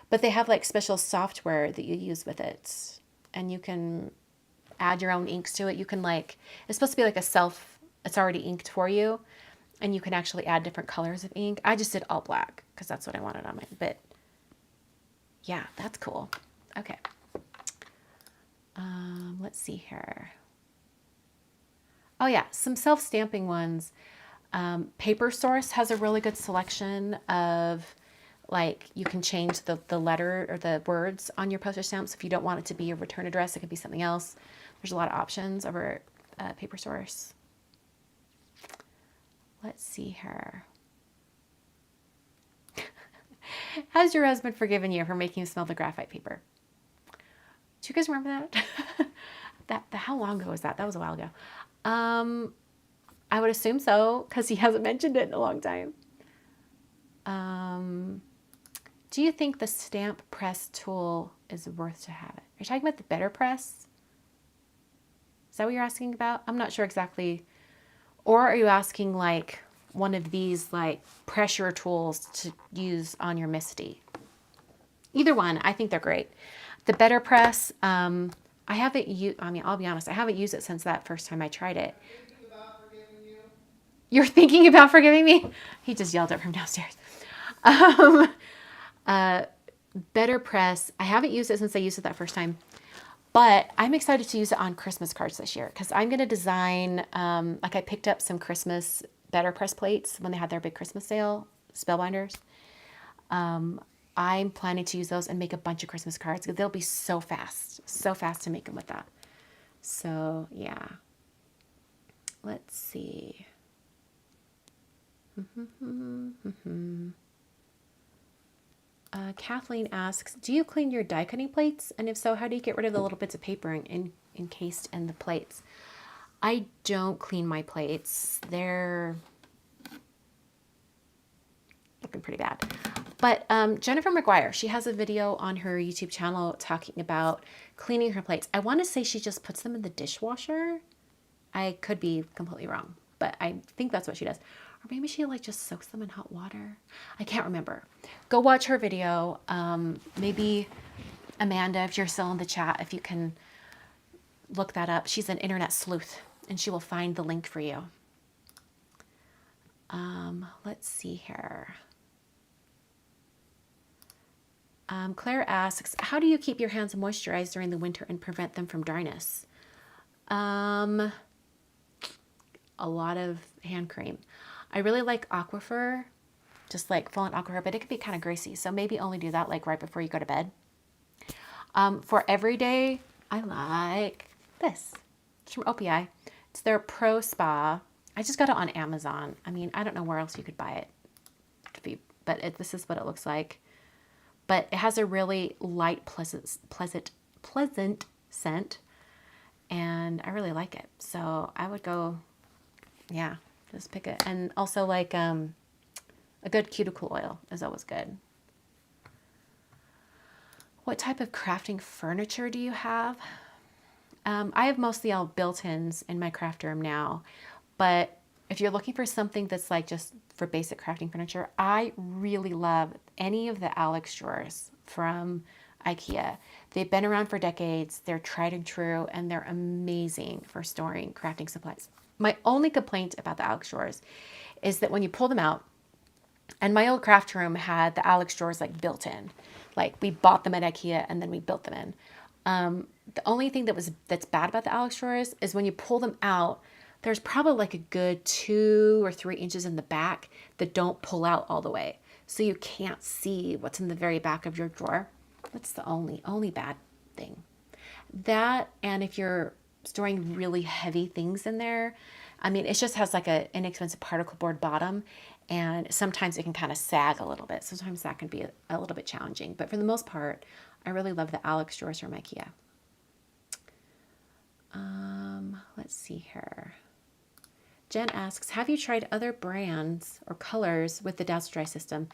But they have like special software that you use with it, and you can add your own inks to it. You can it's supposed to be like it's already inked for you, and you can actually add different colors of ink. I just did all black because that's what I wanted on mine. But yeah, that's cool. Okay. Let's see here. Oh yeah, some self-stamping ones. Paper Source has a really good selection of you can change the letter or the words on your postage stamps. If you don't want it to be a return address, it could be something else. There's a lot of options over Paper Source. Let's see here. Has your husband forgiven you for making him smell the graphite paper? Do you guys remember that? How long ago was that? That was a while ago. I would assume so because he hasn't mentioned it in a long time. Do you think the stamp press tool is worth to have it? Are you talking about the Better Press? Is that what you're asking about? I'm not sure exactly. Or are you asking one of these pressure tools to use on your MISTI? Either one, I think they're great. The Better Press, I haven't used, I'll be honest, I haven't used it since that first time I tried it. You're thinking about forgiving me? He just yelled it from downstairs. Better Press, I haven't used it since I used it that first time, but I'm excited to use it on Christmas cards this year because I'm going to design, I picked up some Christmas Better Press plates when they had their big Christmas sale, Spellbinders. I'm planning to use those and make a bunch of Christmas cards. They'll be so fast to make them with that. So yeah, let's see. Kathleen asks, do you clean your die cutting plates? And if so, how do you get rid of the little bits of paper encased in the plates? I don't clean my plates. They're looking pretty bad. But Jennifer McGuire, she has a video on her YouTube channel talking about cleaning her plates. I want to say she just puts them in the dishwasher. I could be completely wrong, but I think that's what she does. Or maybe she just soaks them in hot water. I can't remember. Go watch her video. Maybe Amanda, if you're still in the chat, if you can look that up. She's an internet sleuth and she will find the link for you. Let's see here. Claire asks, how do you keep your hands moisturized during the winter and prevent them from dryness? A lot of hand cream. I really like Aquifer, just Fallen Aquifer, but it can be kind of greasy. So maybe only do that right before you go to bed. For everyday, I like this. It's from OPI. It's their Pro Spa. I just got it on Amazon. I don't know where else you could buy it, but this is what it looks like. But it has a really light, pleasant scent, and I really like it. So I would go, yeah, just pick it. And also a good cuticle oil is always good. What type of crafting furniture do you have? I have mostly all built-ins in my craft room now, but if you're looking for something that's just for basic crafting furniture, I really love any of the Alex drawers from IKEA. They've been around for decades. They're tried and true, and they're amazing for storing crafting supplies. My only complaint about the Alex drawers is that when you pull them out, and my old craft room had the Alex drawers built in. We bought them at IKEA and then we built them in. The only thing that's bad about the Alex drawers is when you pull them out, there's probably a good 2 or 3 inches in the back that don't pull out all the way. So you can't see what's in the very back of your drawer. That's the only bad thing. That, and if you're storing really heavy things in there, it just has an inexpensive particle board bottom, and sometimes it can kind of sag a little bit. Sometimes that can be a little bit challenging. But for the most part, I really love the Alex drawers from IKEA. Let's see here. Jen asks, have you tried other brands or colors with the Dazzle Dry system?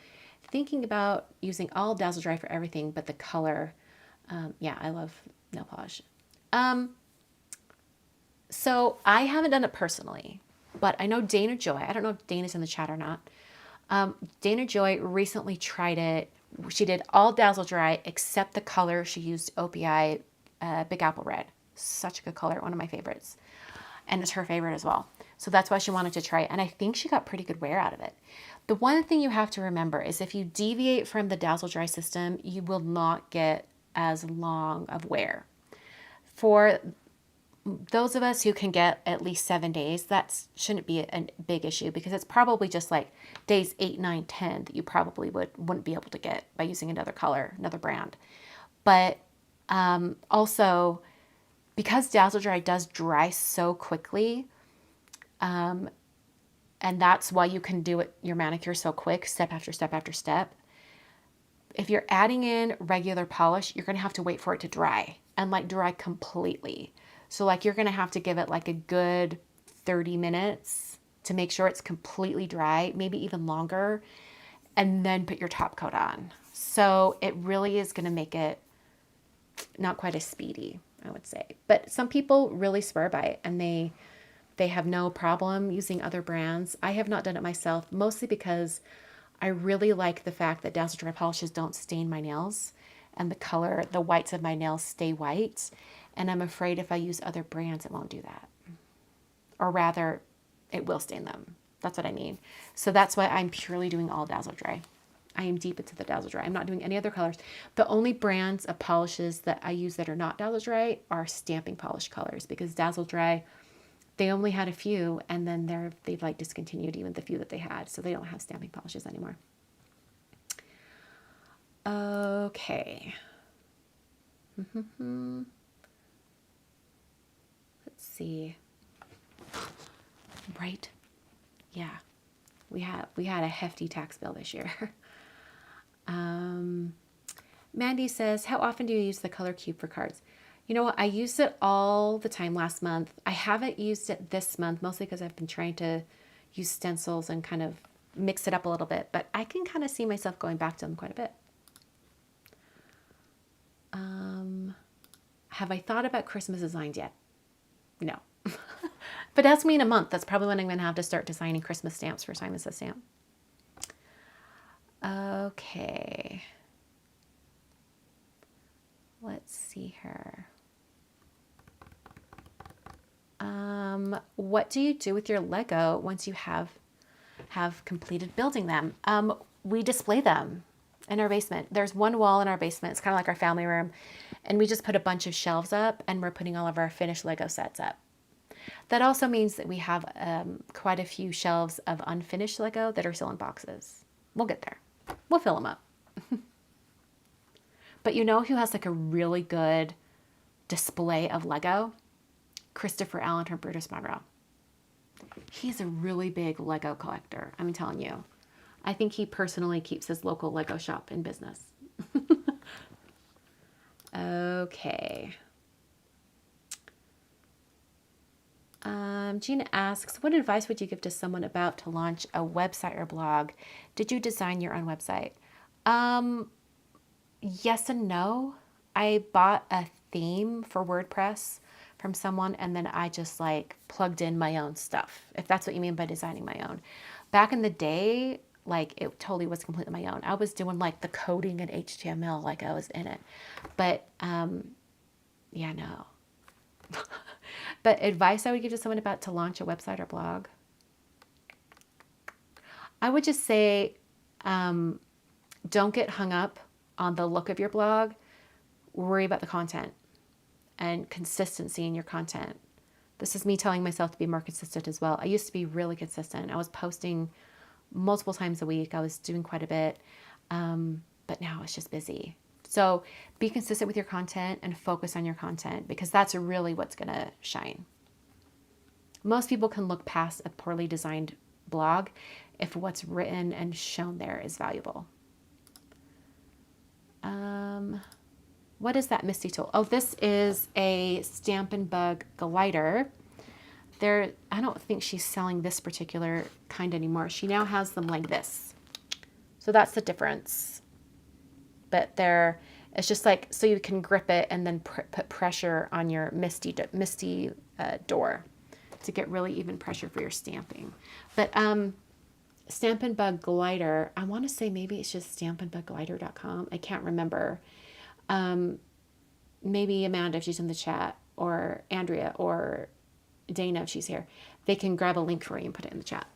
Thinking about using all Dazzle Dry for everything, but the color. Yeah, I love nail polish. So I haven't done it personally, but I know Dana Joy. I don't know if Dana's in the chat or not. Dana Joy recently tried it. She did all Dazzle Dry except the color. She used OPI Big Apple Red. Such a good color, one of my favorites. And it's her favorite as well. So that's why she wanted to try it. And I think she got pretty good wear out of it. The one thing you have to remember is if you deviate from the Dazzle Dry system, you will not get as long of wear. For those of us who can get at least 7 days, that shouldn't be a big issue because it's probably just like days 8, 9, 10 that you probably wouldn't be able to get by using another color, another brand. But also, because Dazzle Dry does dry so quickly, and that's why you can do it your manicure so quick, step after step after step. If you're adding in regular polish, you're going to have to wait for it to dry and like dry completely. So like you're going to have to give it like a good 30 minutes to make sure it's completely dry, maybe even longer, and then put your top coat on. So it really is going to make it not quite as speedy, I would say. But some people really swear by it and they have no problem using other brands. I have not done it myself, mostly because I really like the fact that Dazzle Dry polishes don't stain my nails and the color, the whites of my nails stay white. And I'm afraid if I use other brands, it won't do that. Or rather, it will stain them. That's what I mean. So that's why I'm purely doing all Dazzle Dry. I am deep into the Dazzle Dry. I'm not doing any other colors. The only brands of polishes that I use that are not Dazzle Dry are stamping polish colors because Dazzle Dry, they only had a few and then they've like discontinued even the few that they had. So they don't have stamping polishes anymore. Okay. Let's see. Right? Yeah. We had a hefty tax bill this year. Mandy says, how often do you use the color cube for cards? You know what? I used it all the time last month. I haven't used it this month, mostly because I've been trying to use stencils and kind of mix it up a little bit, but I can kind of see myself going back to them quite a bit. Have I thought about Christmas designs yet? No. But ask me in a month. That's probably when I'm going to have to start designing Christmas stamps for Simon Says Stamp. Okay. Let's see here. What do you do with your Lego once you have completed building them? We display them in our basement. There's one wall in our basement. It's kind of like our family room. And we just put a bunch of shelves up and we're putting all of our finished Lego sets up. That also means that we have quite a few shelves of unfinished Lego that are still in boxes. We'll get there. We'll fill them up. But you know who has like a really good display of Lego? Christopher Allen from Brutus Monroe. He's a really big Lego collector. I'm telling you. I think he personally keeps his local Lego shop in business. Okay. Gina asks, what advice would you give to someone about to launch a website or blog? Did you design your own website? Yes and no. I bought a theme for WordPress from someone and then I just like plugged in my own stuff, if that's what you mean by designing my own. Back in the day, like it totally was completely my own. I was doing like the coding and HTML like I was in it. But yeah, no. But advice I would give to someone about to launch a website or blog, I would just say don't get hung up on the look of your blog. Worry about the content and consistency in your content. This is me telling myself to be more consistent as well. I used to be really consistent. I was posting multiple times a week. I was doing quite a bit, but now it's just busy. So be consistent with your content and focus on your content because that's really what's going to shine. Most people can look past a poorly designed blog if what's written and shown there is valuable. What is that Misty tool? Oh, this is a Stampin' Bug glider. I don't think she's selling this particular kind anymore. She now has them like this. So that's the difference. But it's just like, so you can grip it and then put pressure on your Misty door to get really even pressure for your stamping. But Stampin' Bug glider, I want to say maybe it's just stampinbugglider.com. I can't remember. Maybe Amanda, if she's in the chat, or Andrea, or Dana, if she's here, they can grab a link for you and put it in the chat.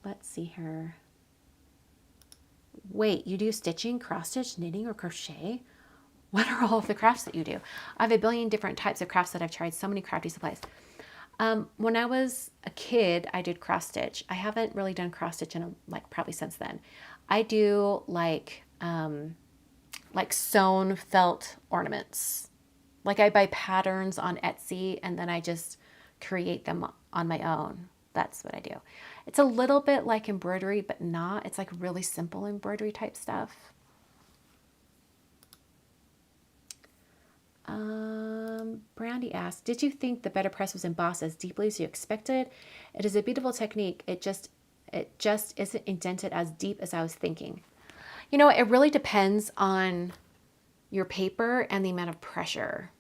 Let's see here. Wait, you do stitching, cross stitch, knitting, or crochet? What are all of the crafts that you do? I have a billion different types of crafts that I've tried, so many crafty supplies. When I was a kid, I did cross stitch. I haven't really done cross stitch in probably since then. I do like sewn felt ornaments. Like I buy patterns on Etsy and then I just create them on my own. That's what I do. It's a little bit like embroidery, but not. It's like really simple embroidery type stuff. Brandy asked, did you think the Better Press was embossed as deeply as you expected? It is a beautiful technique. It just isn't indented as deep as I was thinking. You know, it really depends on your paper and the amount of pressure.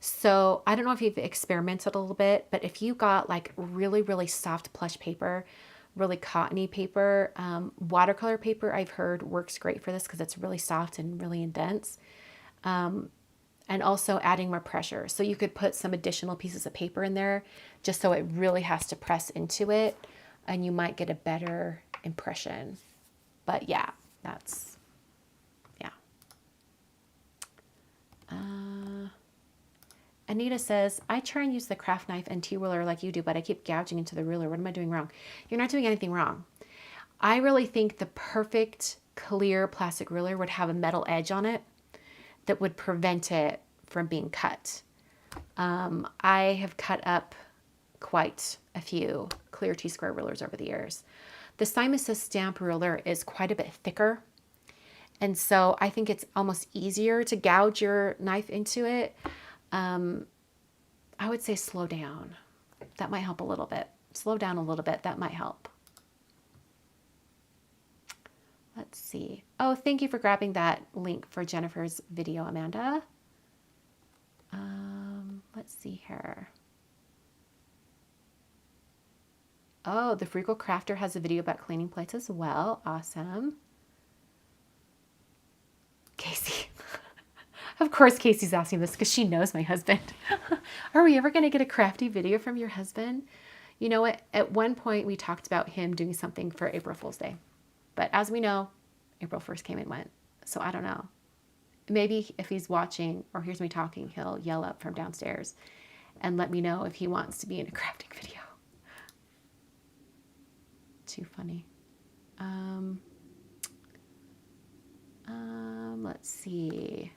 So I don't know if you've experimented a little bit, but if you got like really, really soft plush paper, really cottony paper, watercolor paper I've heard works great for this because it's really soft and really indents. And also adding more pressure. So you could put some additional pieces of paper in there just so it really has to press into it and you might get a better impression. But yeah, yeah. Anita says, I try and use the craft knife and T-ruler like you do, but I keep gouging into the ruler. What am I doing wrong? You're not doing anything wrong. I really think the perfect clear plastic ruler would have a metal edge on it that would prevent it from being cut. I have cut up quite a few clear T-square rulers over the years. The Simon's stamp ruler is quite a bit thicker. And so I think it's almost easier to gouge your knife into it. I would say slow down. That might help a little bit. Slow down a little bit. That might help. Let's see. Oh, thank you for grabbing that link for Jennifer's video, Amanda. Let's see here. Oh, the Frugal Crafter has a video about cleaning plates as well. Awesome. Casey. Of course Casey's asking this because she knows my husband. Are we ever going to get a crafty video from your husband? You know what? At one point we talked about him doing something for April Fool's Day. But as we know, April 1st came and went. So I don't know. Maybe if he's watching or hears me talking, he'll yell up from downstairs and let me know if he wants to be in a crafting video. Too funny. Let's see.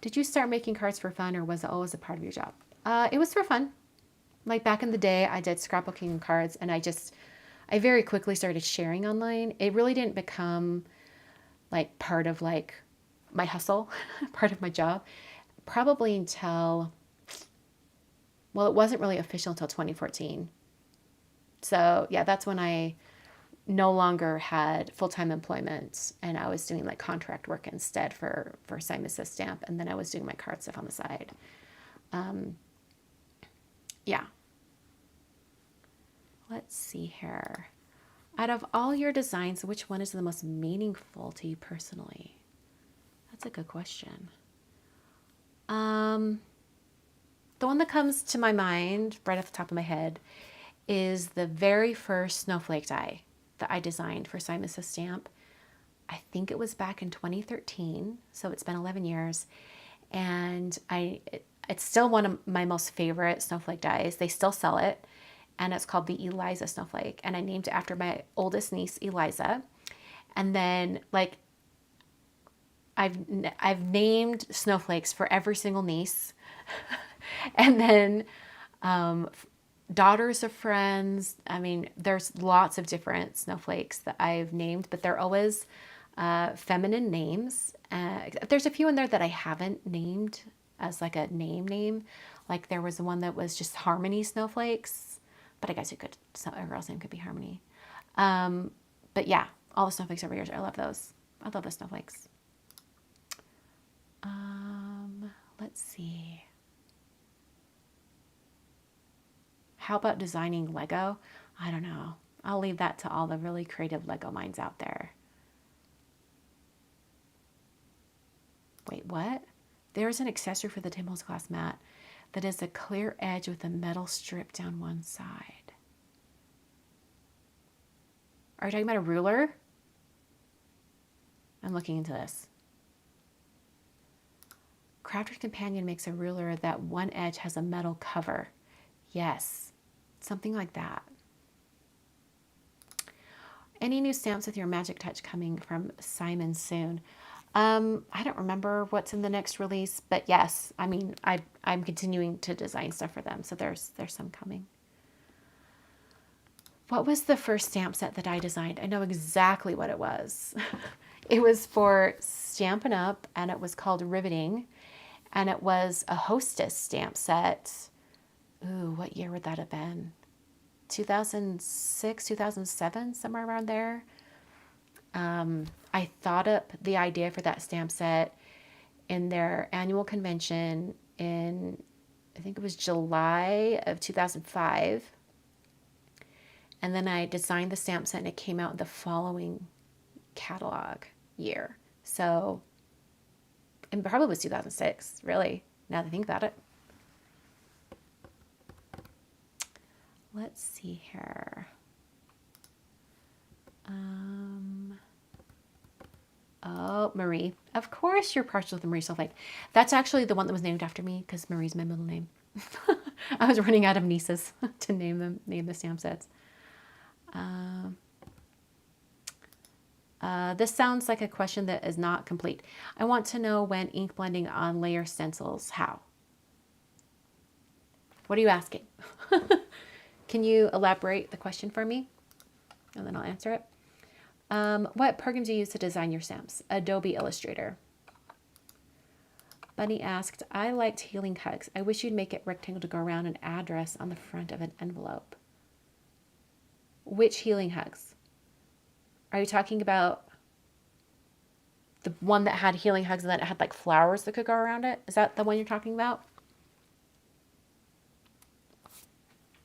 Did you start making cards for fun or was it always a part of your job? It was for fun. Like back in the day, I did scrapbooking and cards and I very quickly started sharing online. It really didn't become like part of like my hustle, part of my job, probably until, well, it wasn't really official until 2014. So yeah, that's when I no longer had full-time employment and I was doing like contract work instead for Simon Says Stamp. And then I was doing my card stuff on the side. Yeah. Let's see here. Out of all your designs, which one is the most meaningful to you personally? That's a good question. The one that comes to my mind right off the top of my head is the very first snowflake die that I designed for Simon Says Stamp. I think it was back in 2013, so it's been 11 years. And it's still one of my most favorite snowflake dies. They still sell it. And it's called the Eliza Snowflake. And I named it after my oldest niece, Eliza. And then like I've named snowflakes for every single niece. And then daughters of friends. I mean, there's lots of different snowflakes that I've named, but they're always feminine names. There's a few in there that I haven't named as like a name. Like there was one that was just Harmony Snowflakes, but I guess a girl's name could be Harmony. But yeah, all the snowflakes over here, I love those. I love the snowflakes. Let's see. How about designing Lego? I don't know. I'll leave that to all the really creative Lego minds out there. Wait, what? There's an accessory for the Tim Holtz glass mat that is a clear edge with a metal strip down one side. Are you talking about a ruler? I'm looking into this. Crafter's Companion makes a ruler that one edge has a metal cover. Yes, something like that. Any new stamps with your magic touch coming from Simon soon? I don't remember what's in the next release, but yes, I mean, I'm continuing to design stuff for them, so there's some coming. What was the first stamp set that I designed? I know exactly what it was. It was for Stampin' Up, and it was called Riveting, and it was a Hostess stamp set. Ooh, what year would that have been? 2006, 2007, somewhere around there. I thought up the idea for that stamp set in their annual convention in, I think it was July of 2005. And then I designed the stamp set and it came out the following catalog year. So it probably was 2006, really, now that I think about it. Let's see here. Oh, Marie. Of course you're partial to the Marie Snowflake. That's actually the one that was named after me because Marie's my middle name. I was running out of nieces to name the stamp sets. This sounds like a question that is not complete. I want to know when ink blending on layer stencils. How? What are you asking? Can you elaborate the question for me? And then I'll answer it. What program do you use to design your stamps? Adobe Illustrator. Bunny asked, I liked Healing Hugs. I wish you'd make it rectangle to go around an address on the front of an envelope. Which Healing Hugs? Are you talking about the one that had Healing Hugs and then it had like flowers that could go around it? Is that the one you're talking about?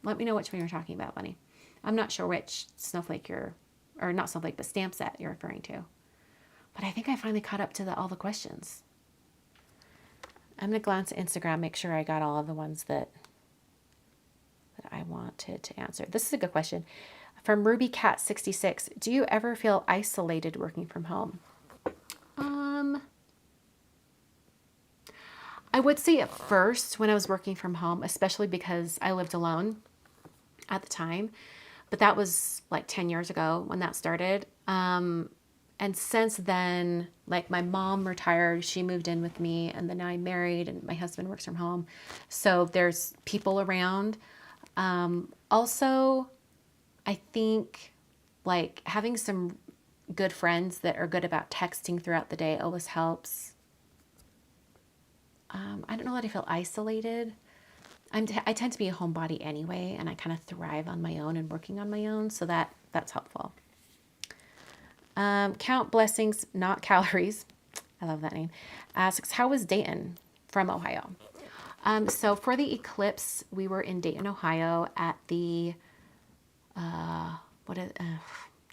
Let me know which one you're talking about, Bunny. I'm not sure which snowflake or not snowflake, but stamp set you're referring to. But I think I finally caught up to all the questions. I'm going to glance at Instagram, make sure I got all of the ones that I wanted to answer. This is a good question. From RubyCat66, do you ever feel isolated working from home? I would say at first when I was working from home, especially because I lived alone at the time, but that was like 10 years ago when that started. And since then, like my mom retired, she moved in with me, and then I'm married and my husband works from home. So there's people around. Also, I think like having some good friends that are good about texting throughout the day always helps. I don't know that I feel isolated. I tend to be a homebody anyway, and I kind of thrive on my own and working on my own, so that's helpful. Count Blessings, Not Calories, I love that name, asks, how was Dayton from Ohio? So for the eclipse, we were in Dayton, Ohio at the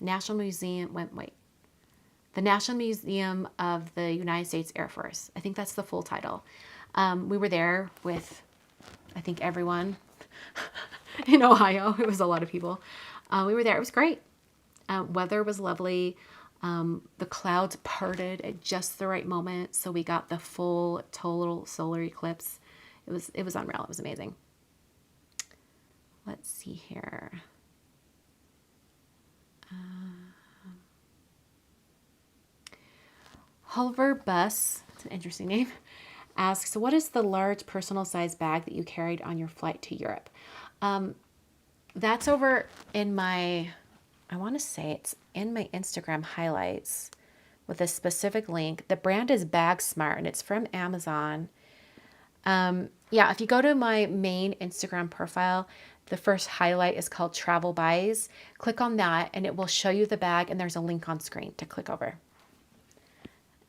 National Museum, the National Museum of the United States Air Force. I think that's the full title. We were there with, I think, everyone in Ohio. It was a lot of people. We were there. It was great. Weather was lovely. The clouds parted at just the right moment, so we got the full total solar eclipse. It was unreal. It was amazing. Let's see here. Hulver Bus, it's an interesting name, asks, what is the large personal size bag that you carried on your flight to Europe? That's over in my, I want to say it's in my Instagram highlights, with a specific link. The brand is Bag Smart and it's from Amazon. Yeah, if you go to my main Instagram profile, the first highlight is called Travel Buys. Click on that and it will show you the bag, and there's a link on screen to click over.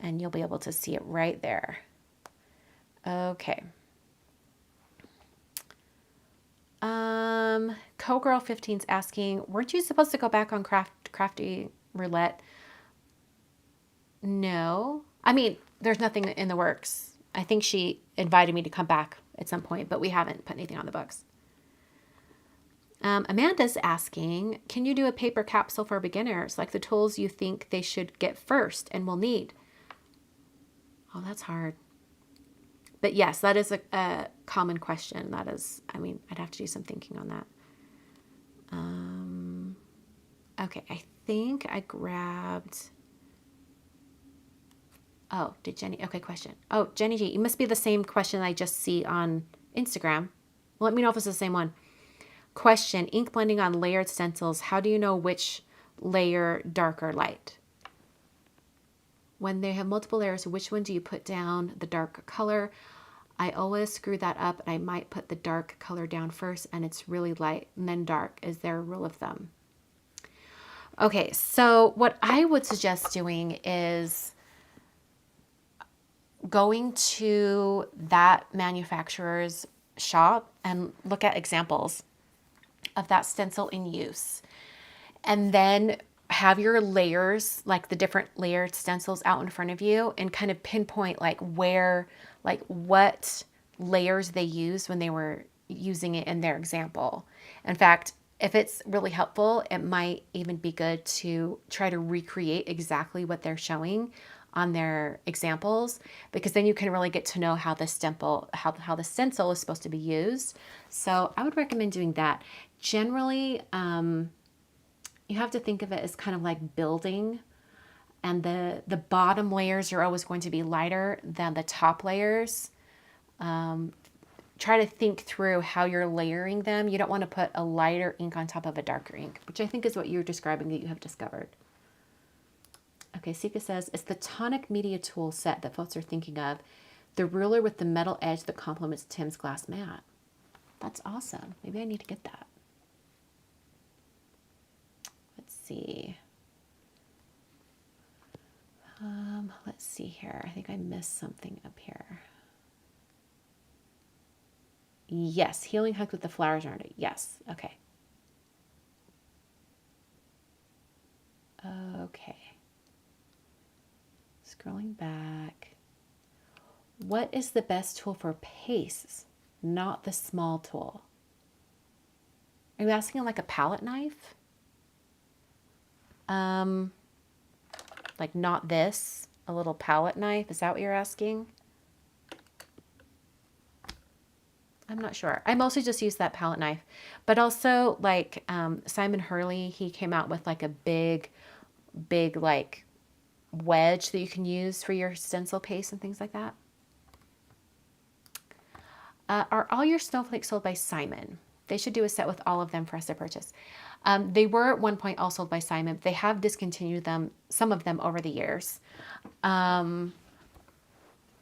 And you'll be able to see it right there. Okay. Cowgirl15's asking, weren't you supposed to go back on Crafty Roulette? No. I mean, there's nothing in the works. I think she invited me to come back at some point, but we haven't put anything on the books. Amanda's asking, can you do a paper capsule for beginners, like the tools you think they should get first and will need? Oh, that's hard. But yes, that is a common question. That is, I mean, I'd have to do some thinking on that. Okay, I think I grabbed... Oh, did Jenny? Okay, question. Oh, Jenny G, it must be the same question I just see on Instagram. Well, let me know if it's the same one. Question, ink blending on layered stencils. How do you know which layer dark or light? When they have multiple layers, which one do you put down the dark color? I always screw that up, and I might put the dark color down first and it's really light and then dark. Is there a rule of thumb? Okay, so what I would suggest doing is going to that manufacturer's shop and look at examples of that stencil in use. And then have your layers, like the different layered stencils out in front of you, and kind of pinpoint like where, like what layers they used when they were using it in their example. In fact, if it's really helpful, it might even be good to try to recreate exactly what they're showing on their examples, because then you can really get to know how the stencil, how the stencil is supposed to be used. So I would recommend doing that. Generally, you have to think of it as kind of like building, and the bottom layers are always going to be lighter than the top layers. Try to think through how you're layering them. You don't want to put a lighter ink on top of a darker ink, which I think is what you're describing that you have discovered. Okay, Sika says, it's the Tonic Media Tool set that folks are thinking of. The ruler with the metal edge that complements Tim's glass mat. That's awesome. Maybe I need to get that. Let's see. Let's see here. I think I missed something up here. Yes, Healing Hugs with the flowers around it. Yes, okay. Okay. Scrolling back. What is the best tool for pastes, not the small tool? Are you asking like a palette knife? Like not this, a little palette knife? Is that what you're asking? I'm not sure. I mostly just use that palette knife, but also like Simon Hurley, he came out with like a big like wedge that you can use for your stencil paste and things like that. Are all your snowflakes sold by Simon? They should do a set with all of them for us to purchase. They were at one point all sold by Simon. They have discontinued them, some of them over the years.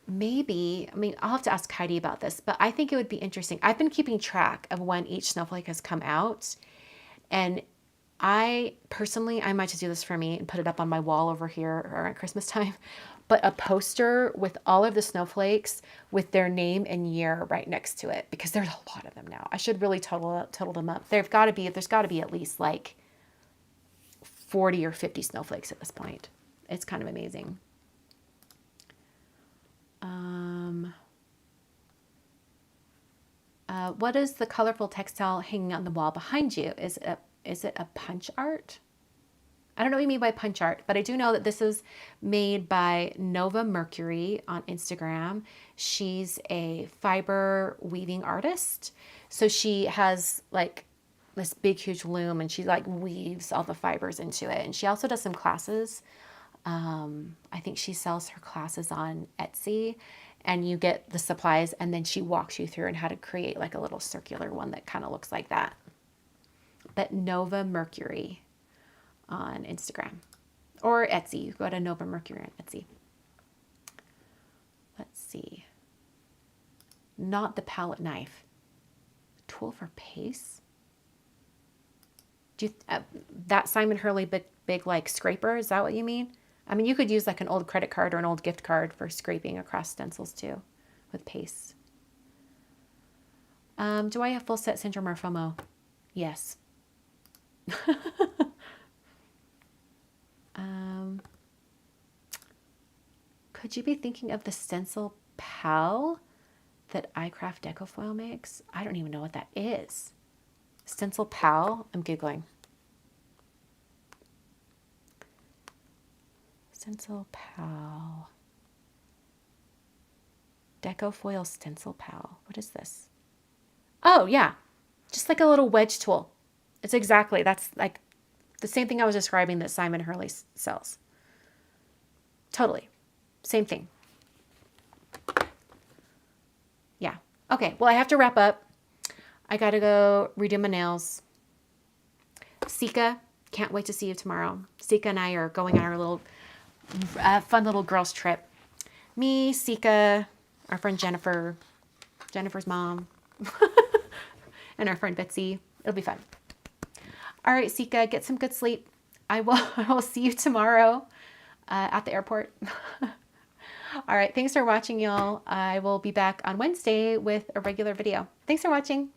Maybe, I mean, I'll have to ask Heidi about this, but I think it would be interesting. I've been keeping track of when each snowflake has come out, and I personally, I might just do this for me and put it up on my wall over here around Christmas time, but a poster with all of the snowflakes with their name and year right next to it, because there's a lot of them now. I should really total them up. There's got to be at least like 40 or 50 snowflakes at this point. It's kind of amazing. What is the colorful textile hanging on the wall behind you? Is it a punch art? I don't know what you mean by punch art, but I do know that this is made by Nova Mercury on Instagram. She's a fiber weaving artist. So she has like this big, huge loom, and she like weaves all the fibers into it. And she also does some classes. I think she sells her classes on Etsy, and you get the supplies, and then she walks you through and how to create like a little circular one that kind of looks like that. But Nova Mercury on Instagram Or Etsy. You go to Nova Mercury on Etsy. Let's see. Not the palette knife. Tool for paste? Do you, that Simon Hurley big like scraper, is that what you mean? I mean, you could use like an old credit card or an old gift card for scraping across stencils too with paste. Do I have full set syndrome or FOMO? Yes. Could you be thinking of the stencil pal that iCraft Decofoil makes? I don't even know what that is. Stencil pal? I'm Googling. Stencil pal. Decofoil stencil pal. What is this? Oh, yeah. Just like a little wedge tool. It's exactly, that's like the same thing I was describing that Simon Hurley sells. Totally. Same thing. Yeah. Okay. Well, I have to wrap up. I got to go redo my nails. Sika, can't wait to see you tomorrow. Sika and I are going on our little fun little girls trip. Me, Sika, our friend Jennifer, Jennifer's mom, and our friend Betsy. It'll be fun. All right, Sika, get some good sleep. I will see you tomorrow at the airport. All right. Thanks for watching, y'all. I will be back on Wednesday with a regular video. Thanks for watching.